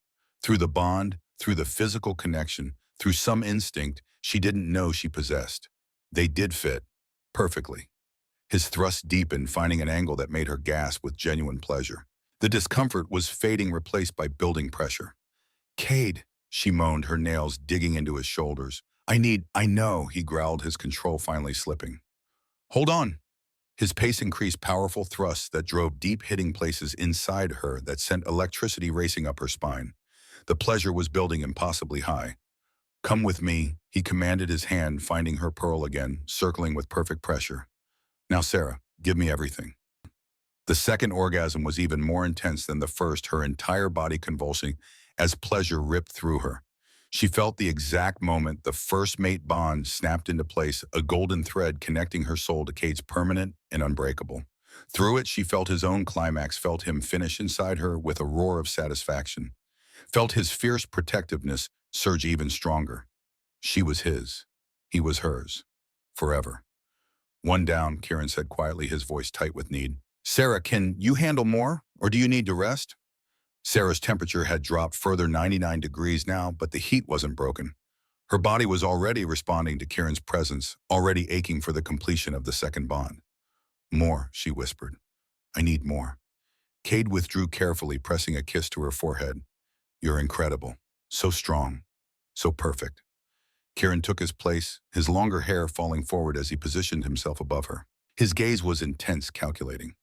Through the bond, through the physical connection, through some instinct she didn't know she possessed. They did fit. Perfectly. His thrust deepened, finding an angle that made her gasp with genuine pleasure. The discomfort was fading, replaced by building pressure. Cade, she moaned, her nails digging into his shoulders. I know, he growled, his control finally slipping. Hold on. His pace increased, powerful thrusts that drove deep, hitting places inside her that sent electricity racing up her spine. The pleasure was building impossibly high. Come with me, he commanded, his hand finding her pearl again, circling with perfect pressure. Now, Sarah, give me everything. The second orgasm was even more intense than the first, her entire body convulsing as pleasure ripped through her. She felt the exact moment the first mate bond snapped into place, a golden thread connecting her soul to Cade's, permanent and unbreakable. Through it, she felt his own climax, felt him finish inside her with a roar of satisfaction, felt his fierce protectiveness surge even stronger. She was his. He was hers. Forever. One down, Kieran said quietly, his voice tight with need. Sarah, can you handle more, or do you need to rest? Sarah's temperature had dropped further, 99 degrees now, but the heat wasn't broken. Her body was already responding to Kieran's presence, already aching for the completion of the second bond. More, she whispered. I need more. Cade withdrew carefully, pressing a kiss to her forehead. You're incredible. So strong. So perfect. Kieran took his place, his longer hair falling forward as he positioned himself above her. His gaze was intense, calculating.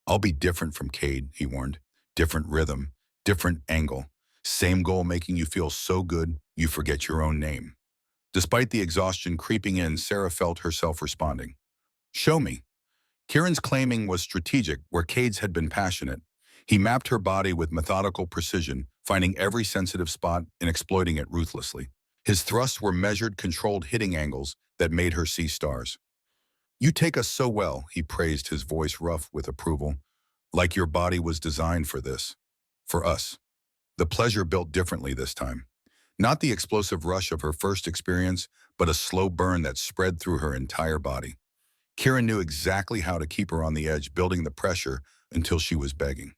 I'll be different from Cade, he warned. Different rhythm, different angle. Same goal making you feel so good, you forget your own name. Despite the exhaustion creeping in, Sarah felt herself responding. Show me. Kieran's claiming was strategic, where Cade's had been passionate. He mapped her body with methodical precision, finding every sensitive spot and exploiting it ruthlessly. His thrusts were measured, controlled hitting angles that made her see stars. You take us so well, he praised, his voice rough with approval. Like your body was designed for this. For us. The pleasure built differently this time. Not the explosive rush of her first experience, but a slow burn that spread through her entire body. Kieran knew exactly how to keep her on the edge, building the pressure until she was begging.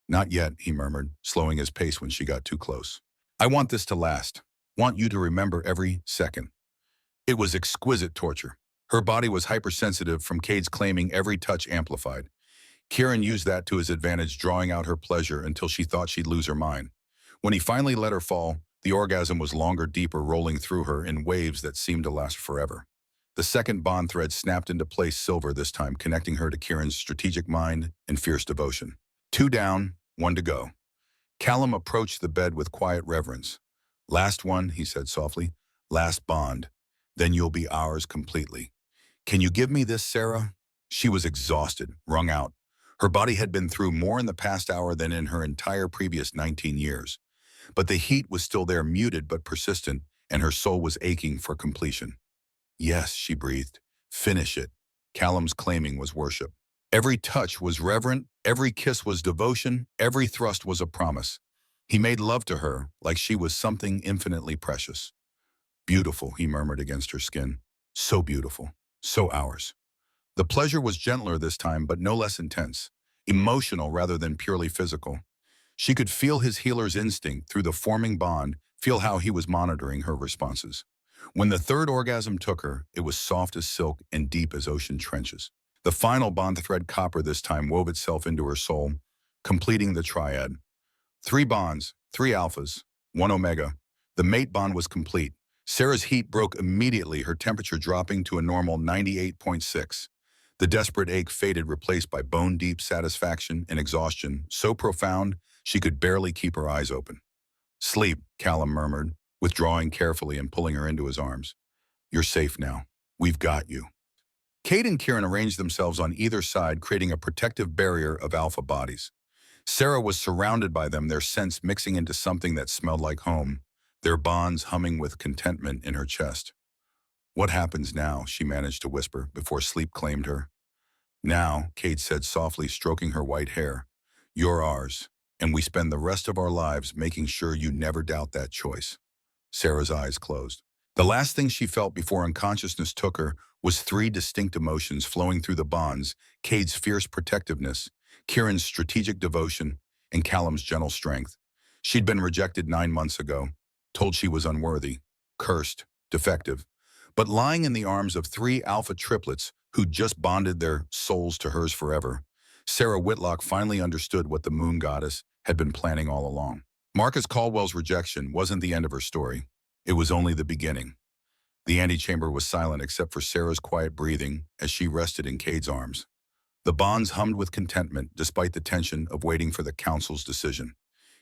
Not yet, he murmured, slowing his pace when she got too close. I want this to last. Want you to remember every second. It was exquisite torture. Her body was hypersensitive from Cade's claiming every touch amplified. Kieran used that to his advantage, drawing out her pleasure until she thought she'd lose her mind. When he finally let her fall, the orgasm was longer, deeper, rolling through her in waves that seemed to last forever. The second bond thread snapped into place, silver this time, connecting her to Kieran's strategic mind and fierce devotion. 2 down, 1 to go. Callum approached the bed with quiet reverence. Last one, he said softly. Last bond. Then you'll be ours completely. Can you give me this, Sarah? She was exhausted, wrung out. Her body had been through more in the past hour than in her entire previous 19 years. But the heat was still there, muted but persistent, and her soul was aching for completion. Yes, she breathed. Finish it. Callum's claiming was worship. Every touch was reverent, every kiss was devotion, every thrust was a promise. He made love to her like she was something infinitely precious. Beautiful, he murmured against her skin. So beautiful. So ours. The pleasure was gentler this time, but no less intense. Emotional rather than purely physical. She could feel his healer's instinct through the forming bond, feel how he was monitoring her responses. When the third orgasm took her, it was soft as silk and deep as ocean trenches. The final bond thread, copper this time, wove itself into her soul, completing the triad. 3 bonds, 3 alphas, 1 omega. The mate bond was complete. Sarah's heat broke immediately, her temperature dropping to a normal 98.6. The desperate ache faded, replaced by bone-deep satisfaction and exhaustion, so profound she could barely keep her eyes open. Sleep, Callum murmured, withdrawing carefully and pulling her into his arms. You're safe now. We've got you. Cade and Kieran arranged themselves on either side, creating a protective barrier of alpha bodies. Sarah was surrounded by them, their scents mixing into something that smelled like home, their bonds humming with contentment in her chest. What happens now, she managed to whisper before sleep claimed her. Now, Cade said softly, stroking her white hair, you're ours, and we spend the rest of our lives making sure you never doubt that choice. Sarah's eyes closed. The last thing she felt before unconsciousness took her was 3 distinct emotions flowing through the bonds: Cade's fierce protectiveness, Kieran's strategic devotion, and Callum's gentle strength. She'd been rejected 9 months ago, told she was unworthy, cursed, defective, but lying in the arms of 3 alpha triplets who'd just bonded their souls to hers forever. Sarah Whitlock finally understood what the moon goddess had been planning all along. Marcus Caldwell's rejection wasn't the end of her story. It was only the beginning. The antechamber was silent except for Sarah's quiet breathing as she rested in Cade's arms. The bonds hummed with contentment despite the tension of waiting for the council's decision.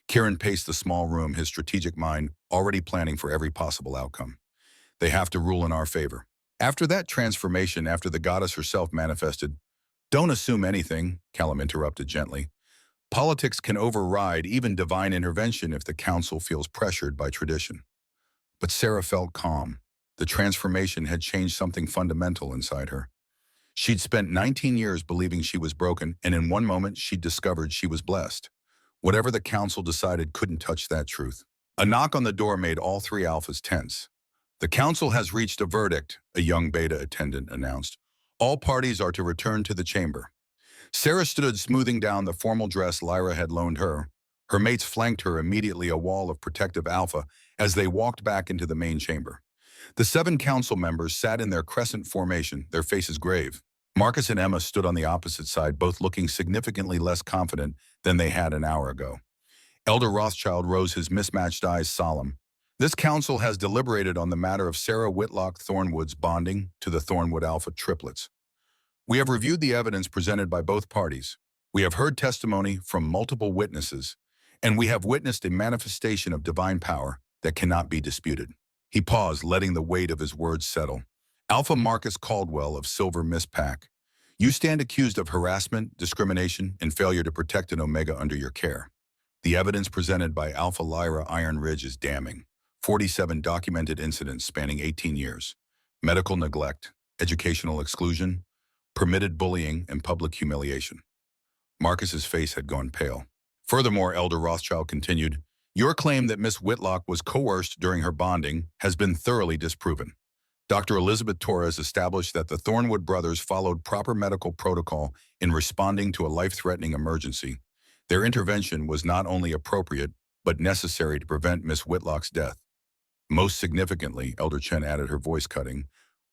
Kieran paced the small room, his strategic mind already planning for every possible outcome. They have to rule in our favor. After that transformation, after the goddess herself manifested, don't assume anything, Callum interrupted gently. Politics can override even divine intervention if the council feels pressured by tradition. But Sarah felt calm. The transformation had changed something fundamental inside her. She'd spent 19 years believing she was broken, and in one moment she'd discovered she was blessed. Whatever the council decided couldn't touch that truth. A knock on the door made all 3 alphas tense. The council has reached a verdict, a young beta attendant announced. All parties are to return to the chamber. Sarah stood smoothing down the formal dress Lyra had loaned her. Her mates flanked her, immediately a wall of protective alpha, as they walked back into the main chamber. The 7 council members sat in their crescent formation, their faces grave. Marcus and Emma stood on the opposite side, both looking significantly less confident than they had an hour ago. Elder Rothschild rose, his mismatched eyes solemn. This council has deliberated on the matter of Sarah Whitlock Thornwood's bonding to the Thornwood Alpha triplets. We have reviewed the evidence presented by both parties. We have heard testimony from multiple witnesses, and we have witnessed a manifestation of divine power that cannot be disputed. He paused, letting the weight of his words settle. Alpha Marcus Caldwell of Silver Mist Pack, you stand accused of harassment, discrimination, and failure to protect an Omega under your care. The evidence presented by Alpha Lyra Iron Ridge is damning. 47 documented incidents spanning 18 years. Medical neglect, educational exclusion, permitted bullying, and public humiliation. Marcus's face had gone pale. Furthermore, Elder Rothschild continued, your claim that Miss Whitlock was coerced during her bonding has been thoroughly disproven. Dr. Elizabeth Torres established that the Thornwood brothers followed proper medical protocol in responding to a life-threatening emergency. Their intervention was not only appropriate, but necessary to prevent Miss Whitlock's death. Most significantly, Elder Chen added, her voice cutting,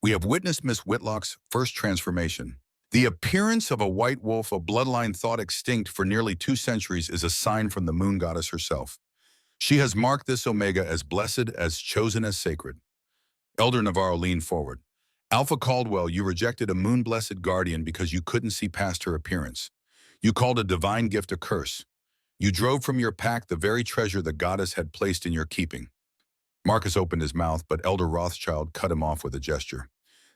we have witnessed Miss Whitlock's first transformation. The appearance of a white wolf, a bloodline thought extinct for nearly 2 centuries, is a sign from the moon goddess herself. She has marked this Omega as blessed, as chosen, as sacred. Elder Navarro leaned forward. Alpha Caldwell, you rejected a moon-blessed guardian because you couldn't see past her appearance. You called a divine gift a curse. You drove from your pack the very treasure the goddess had placed in your keeping. Marcus opened his mouth, but Elder Rothschild cut him off with a gesture.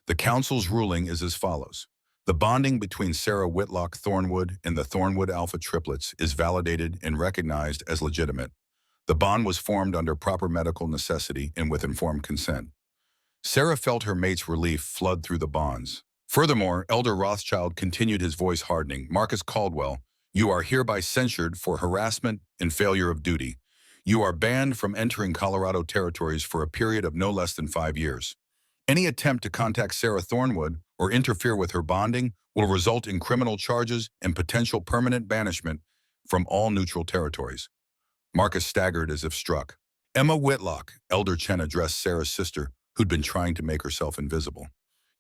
The council's ruling is as follows. The bonding between Sarah Whitlock Thornwood and the Thornwood Alpha triplets is validated and recognized as legitimate. The bond was formed under proper medical necessity and with informed consent. Sarah felt her mate's relief flood through the bonds. Furthermore, Elder Rothschild continued, his voice hardening. Marcus Caldwell, you are hereby censured for harassment and failure of duty. You are banned from entering Colorado territories for a period of no less than 5 years. Any attempt to contact Sarah Thornwood or interfere with her bonding will result in criminal charges and potential permanent banishment from all neutral territories. Marcus staggered as if struck. Emma Whitlock, Elder Chen addressed Sarah's sister, who'd been trying to make herself invisible.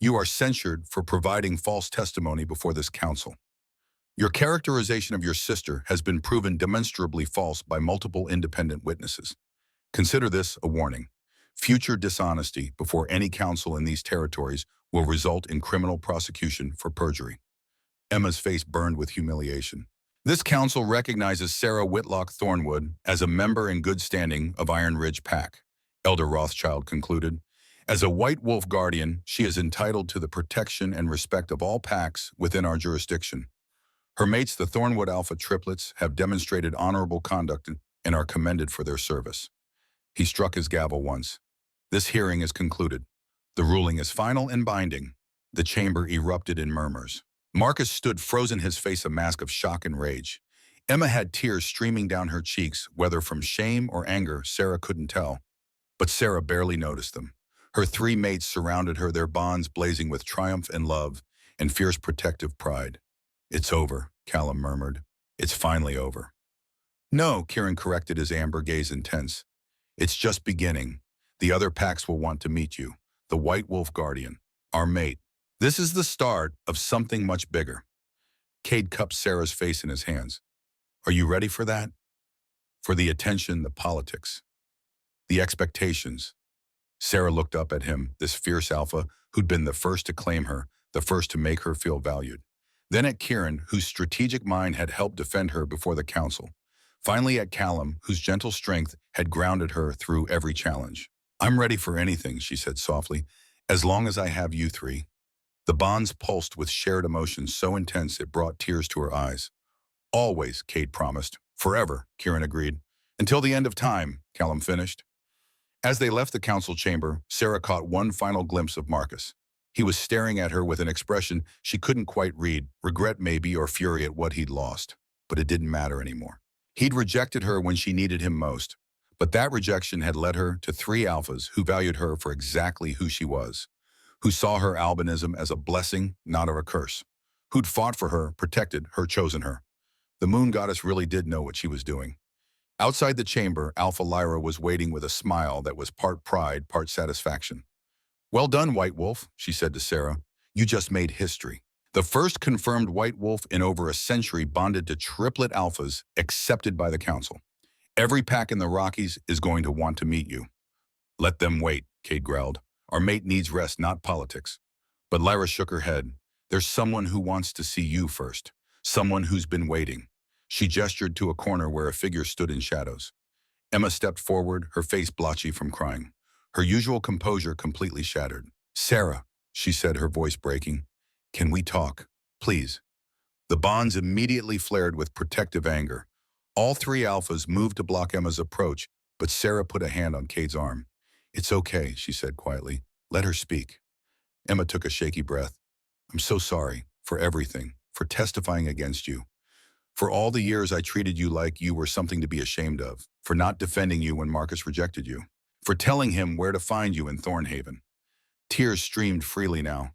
You are censured for providing false testimony before this council. Your characterization of your sister has been proven demonstrably false by multiple independent witnesses. Consider this a warning. Future dishonesty before any council in these territories will result in criminal prosecution for perjury. Emma's face burned with humiliation. This council recognizes Sarah Whitlock Thornwood as a member in good standing of Iron Ridge Pack, Elder Rothschild concluded. As a White Wolf Guardian, she is entitled to the protection and respect of all packs within our jurisdiction. Her mates, the Thornwood Alpha triplets, have demonstrated honorable conduct and are commended for their service. He struck his gavel once. This hearing is concluded. The ruling is final and binding. The chamber erupted in murmurs. Marcus stood frozen, his face a mask of shock and rage. Emma had tears streaming down her cheeks, whether from shame or anger, Sarah couldn't tell. But Sarah barely noticed them. Her 3 mates surrounded her, their bonds blazing with triumph and love and fierce protective pride. It's over, Callum murmured. It's finally over. No, Kieran corrected, his amber gaze intense. It's just beginning. The other packs will want to meet you. The White Wolf Guardian, our mate. This is the start of something much bigger. Cade cupped Sarah's face in his hands. Are you ready for that? For the attention, the politics, the expectations. Sarah looked up at him, this fierce alpha who'd been the first to claim her, the first to make her feel valued. Then at Kieran, whose strategic mind had helped defend her before the council. Finally at Callum, whose gentle strength had grounded her through every challenge. I'm ready for anything, she said softly, as long as I have you 3. The bonds pulsed with shared emotions so intense it brought tears to her eyes. Always, Cade promised. Forever, Kieran agreed. Until the end of time, Callum finished. As they left the council chamber, Sarah caught one final glimpse of Marcus. He was staring at her with an expression she couldn't quite read, regret maybe, or fury at what he'd lost. But it didn't matter anymore. He'd rejected her when she needed him most. But that rejection had led her to 3 alphas who valued her for exactly who she was, who saw her albinism as a blessing, not a curse, who'd fought for her, protected her, chosen her. The moon goddess really did know what she was doing. Outside the chamber, Alpha Lyra was waiting with a smile that was part pride, part satisfaction. Well done, White Wolf, she said to Sarah. You just made history. The first confirmed White Wolf in over a century bonded to triplet alphas accepted by the Council. Every pack in the Rockies is going to want to meet you. Let them wait, Cade growled. Our mate needs rest, not politics. But Lyra shook her head. There's someone who wants to see you first. Someone who's been waiting. She gestured to a corner where a figure stood in shadows. Emma stepped forward, her face blotchy from crying. Her usual composure completely shattered. Sarah, she said, her voice breaking. Can we talk? Please. The bonds immediately flared with protective anger. All three alphas moved to block Emma's approach, but Sarah put a hand on Cade's arm. It's okay, she said quietly. Let her speak. Emma took a shaky breath. I'm so sorry for everything, for testifying against you. For all the years I treated you like you were something to be ashamed of, for not defending you when Marcus rejected you, for telling him where to find you in Thornhaven. Tears streamed freely now.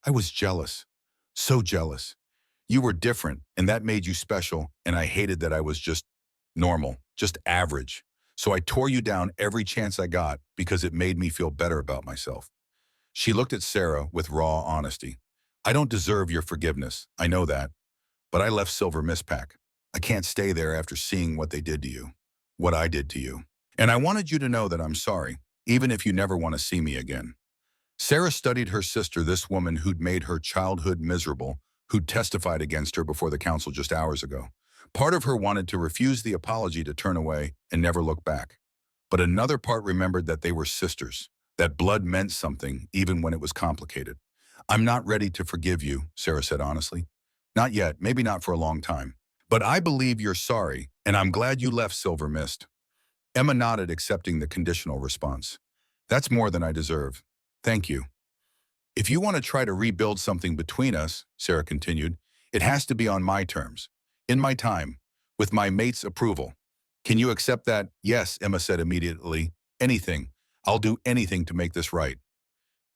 I was jealous, so jealous. You were different, and that made you special, and I hated that I was just normal, just average. So I tore you down every chance I got because it made me feel better about myself. She looked at Sarah with raw honesty. I don't deserve your forgiveness, I know that. But I left Silver Mistpack. I can't stay there after seeing what they did to you, what I did to you. And I wanted you to know that I'm sorry, even if you never want to see me again. Sarah studied her sister, this woman who'd made her childhood miserable, who'd testified against her before the council just hours ago. Part of her wanted to refuse the apology, to turn away and never look back. But another part remembered that they were sisters, that blood meant something even when it was complicated. I'm not ready to forgive you, Sarah said honestly. Not yet, maybe not for a long time. But I believe you're sorry, and I'm glad you left Silver Mist. Emma nodded, accepting the conditional response. That's more than I deserve. Thank you. If you want to try to rebuild something between us, Sarah continued, it has to be on my terms, in my time, with my mate's approval. Can you accept that? Yes, Emma said immediately. Anything. I'll do anything to make this right.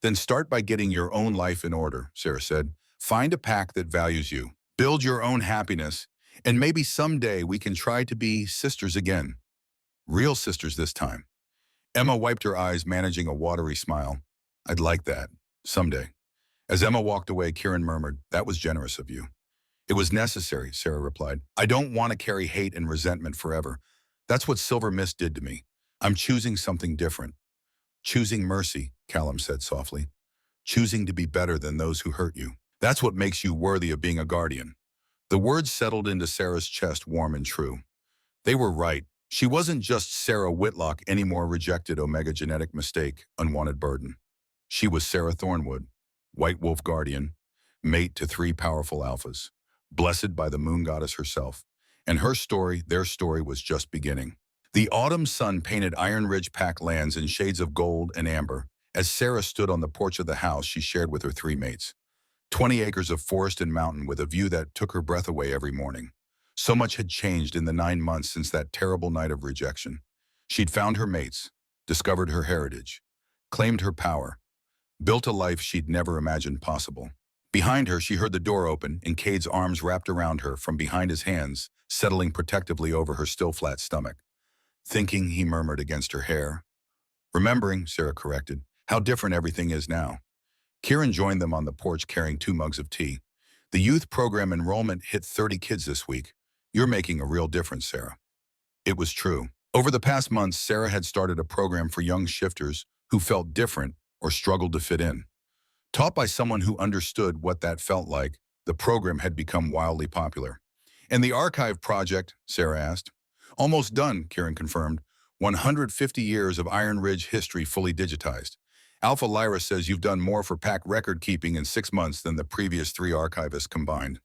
Then start by getting your own life in order, Sarah said. Find a pack that values you. Build your own happiness. And maybe someday we can try to be sisters again. Real sisters this time. Emma wiped her eyes, managing a watery smile. I'd like that. Someday. As Emma walked away, Kieran murmured, that was generous of you. It was necessary, Sarah replied. I don't want to carry hate and resentment forever. That's what Silver Mist did to me. I'm choosing something different. Choosing mercy, Callum said softly. Choosing to be better than those who hurt you. That's what makes you worthy of being a guardian. The words settled into Sarah's chest, warm and true. They were right. She wasn't just Sarah Whitlock anymore, rejected Omega genetic mistake, unwanted burden. She was Sarah Thornwood, White Wolf Guardian, mate to 3 powerful alphas, blessed by the moon goddess herself. And her story, their story, was just beginning. The autumn sun painted Iron Ridge Pack lands in shades of gold and amber as Sarah stood on the porch of the house she shared with her 3 mates. 20 acres of forest and mountain with a view that took her breath away every morning. So much had changed in the 9 months since that terrible night of rejection. She'd found her mates, discovered her heritage, claimed her power, built a life she'd never imagined possible. Behind her, she heard the door open and Cade's arms wrapped around her from behind his hands, settling protectively over her still flat stomach. Thinking, he murmured against her hair. Remembering, Sarah corrected, how different everything is now. Kieran joined them on the porch carrying 2 mugs of tea. The youth program enrollment hit 30 kids this week. You're making a real difference, Sarah. It was true. Over the past months, Sarah had started a program for young shifters who felt different or struggled to fit in. Taught by someone who understood what that felt like, the program had become wildly popular. And the archive project, Sarah asked. Almost done, Kieran confirmed. 150 years of Iron Ridge history fully digitized. Alpha Lyra says you've done more for pack record keeping in 6 months than the previous 3 archivists combined.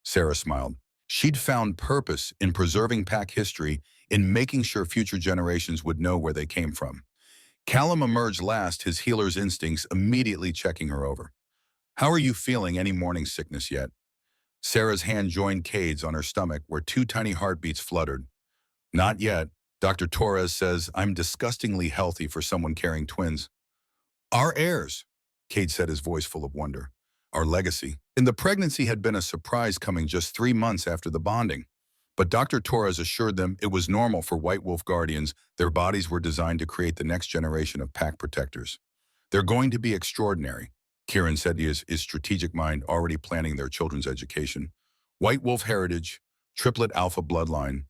Sarah smiled. She'd found purpose in preserving pack history, in making sure future generations would know where they came from. Callum emerged last, his healer's instincts immediately checking her over. How are you feeling? Any morning sickness yet? Sarah's hand joined Cade's on her stomach, where 2 tiny heartbeats fluttered. Not yet. Dr. Torres says I'm disgustingly healthy for someone carrying twins. Our heirs, Cade said, his voice full of wonder. Our legacy. And the pregnancy had been a surprise, coming just 3 months after the bonding. But Dr. Torres assured them it was normal for White Wolf Guardians. Their bodies were designed to create the next generation of pack protectors. They're going to be extraordinary, Kieran said, his strategic mind already planning their children's education. White Wolf heritage, triplet alpha bloodline.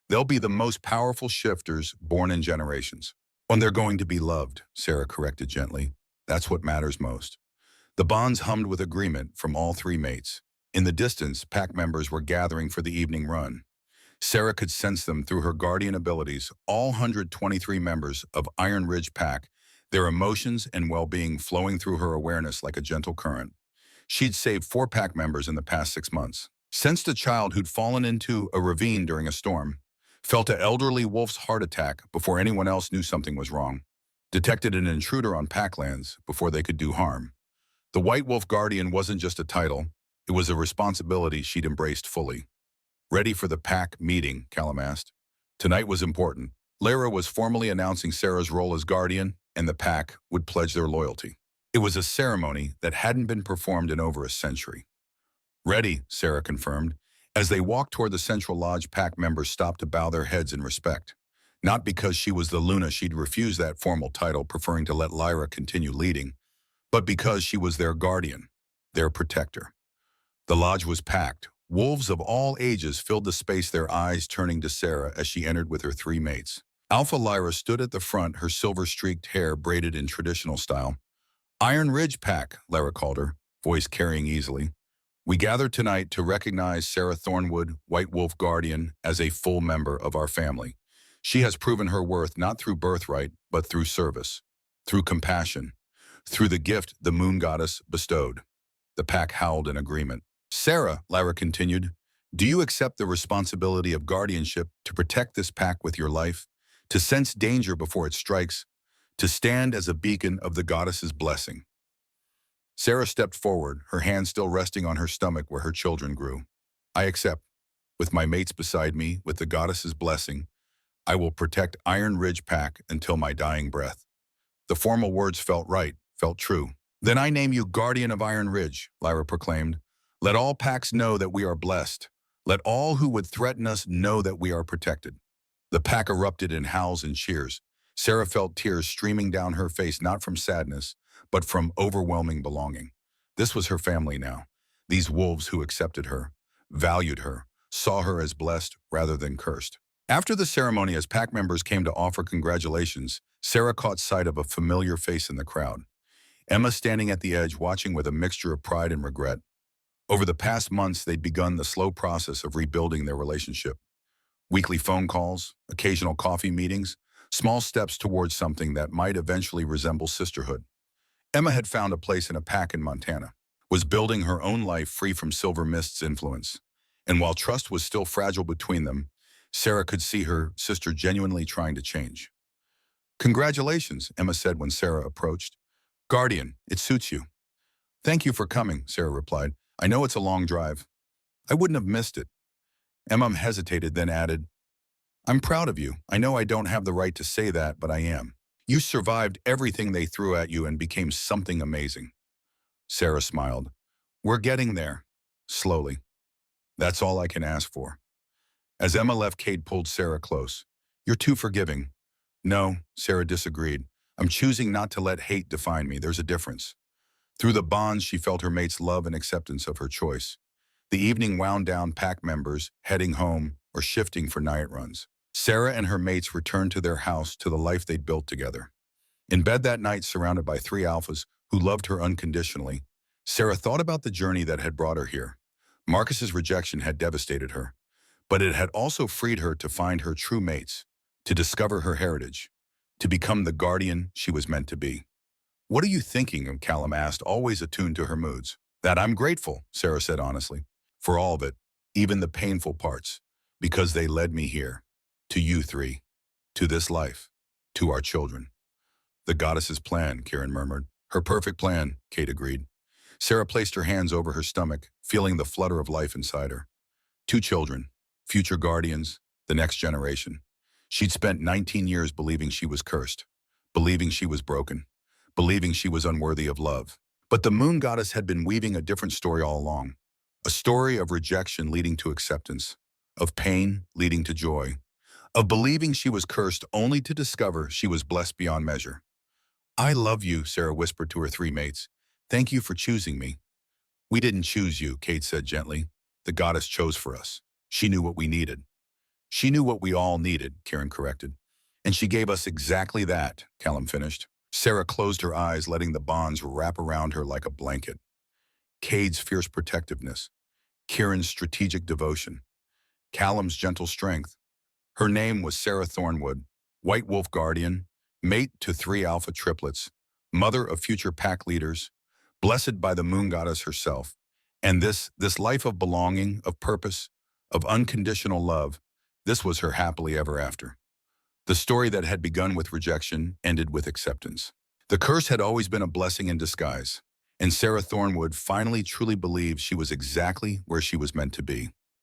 They'll be the most powerful shifters born in generations. And they're going to be loved, Sarah corrected gently. That's what matters most. The bonds hummed with agreement from all three mates. In the distance, pack members were gathering for the evening run. Sarah could sense them through her guardian abilities, all 123 members of Iron Ridge Pack, their emotions and well-being flowing through her awareness like a gentle current. She'd saved 4 pack members in the past 6 months, sensed a child who'd fallen into a ravine during a storm, felt an elderly wolf's heart attack before anyone else knew something was wrong, detected an intruder on packlands before they could do harm. The White Wolf Guardian wasn't just a title, it was a responsibility she'd embraced fully. Ready for the pack meeting, Callum asked. Tonight was important. Lara was formally announcing Sarah's role as guardian, and the pack would pledge their loyalty. It was a ceremony that hadn't been performed in over a century. Ready, Sarah confirmed. As they walked toward the Central Lodge, pack members stopped to bow their heads in respect. Not because she was the Luna, she'd refused that formal title, preferring to let Lyra continue leading, but because she was their guardian, their protector. The lodge was packed. Wolves of all ages filled the space, their eyes turning to Sarah as she entered with her 3 mates. Alpha Lyra stood at the front, her silver-streaked hair braided in traditional style. Iron Ridge Pack, Lyra called her, voice carrying easily. We gather tonight to recognize Sarah Thornwood, White Wolf Guardian, as a full member of our family. She has proven her worth not through birthright, but through service, through compassion, through the gift the Moon Goddess bestowed. The pack howled in agreement. Sarah, Lyra continued, do you accept the responsibility of guardianship to protect this pack with your life, to sense danger before it strikes, to stand as a beacon of the goddess's blessing? Sarah stepped forward, her hand still resting on her stomach where her children grew. I accept. With my mates beside me, with the goddess's blessing, I will protect Iron Ridge Pack until my dying breath. The formal words felt right, felt true. Then I name you Guardian of Iron Ridge, Lyra proclaimed. Let all packs know that we are blessed. Let all who would threaten us know that we are protected. The pack erupted in howls and cheers. Sarah felt tears streaming down her face, not from sadness, but from overwhelming belonging. This was her family now. These wolves who accepted her, valued her, saw her as blessed rather than cursed. After the ceremony, as pack members came to offer congratulations, Sarah caught sight of a familiar face in the crowd. Emma standing at the edge, watching with a mixture of pride and regret. Over the past months, they'd begun the slow process of rebuilding their relationship. Weekly phone calls, occasional coffee meetings, small steps towards something that might eventually resemble sisterhood. Emma had found a place in a pack in Montana, was building her own life free from Silver Mist's influence. And while trust was still fragile between them, Sarah could see her sister genuinely trying to change. Congratulations, Emma said when Sarah approached. Guardian, it suits you. Thank you for coming, Sarah replied. I know it's a long drive. I wouldn't have missed it. Emma hesitated, then added, I'm proud of you. I know I don't have the right to say that, but I am. You survived everything they threw at you and became something amazing. Sarah smiled. We're getting there. Slowly. That's all I can ask for. As Emma left, Kate pulled Sarah close. You're too forgiving. No, Sarah disagreed. I'm choosing not to let hate define me. There's a difference. Through the bonds, she felt her mates' love and acceptance of her choice. The evening wound down, pack members heading home or shifting for night runs. Sarah and her mates returned to their house, to the life they'd built together. In bed that night, surrounded by 3 alphas who loved her unconditionally, Sarah thought about the journey that had brought her here. Marcus's rejection had devastated her, but it had also freed her to find her true mates, to discover her heritage, to become the guardian she was meant to be. What are you thinking of? Callum asked, always attuned to her moods. That I'm grateful, Sarah said honestly, for all of it, even the painful parts, because they led me here, to you 3, to this life, to our children. The goddess's plan, Kieran murmured. Her perfect plan, Kate agreed. Sarah placed her hands over her stomach, feeling the flutter of life inside her. 2 children, future guardians, the next generation. She'd spent 19 years believing she was cursed, believing she was broken, believing she was unworthy of love. But the moon goddess had been weaving a different story all along. A story of rejection leading to acceptance, of pain leading to joy, of believing she was cursed only to discover she was blessed beyond measure. I love you, Sarah whispered to her three mates. Thank you for choosing me. We didn't choose you, Kate said gently. The goddess chose for us. She knew what we needed. She knew what we all needed, Kieran corrected. And she gave us exactly that, Callum finished. Sarah closed her eyes, letting the bonds wrap around her like a blanket. Cade's fierce protectiveness, Kieran's strategic devotion, Callum's gentle strength. Her name was Sarah Thornwood, White Wolf Guardian, mate to three alpha triplets, mother of future pack leaders, blessed by the moon goddess herself. And this life of belonging, of purpose, of unconditional love, this was her happily ever after. The story that had begun with rejection ended with acceptance. The curse had always been a blessing in disguise, and Sarah Thornwood finally truly believed she was exactly where she was meant to be.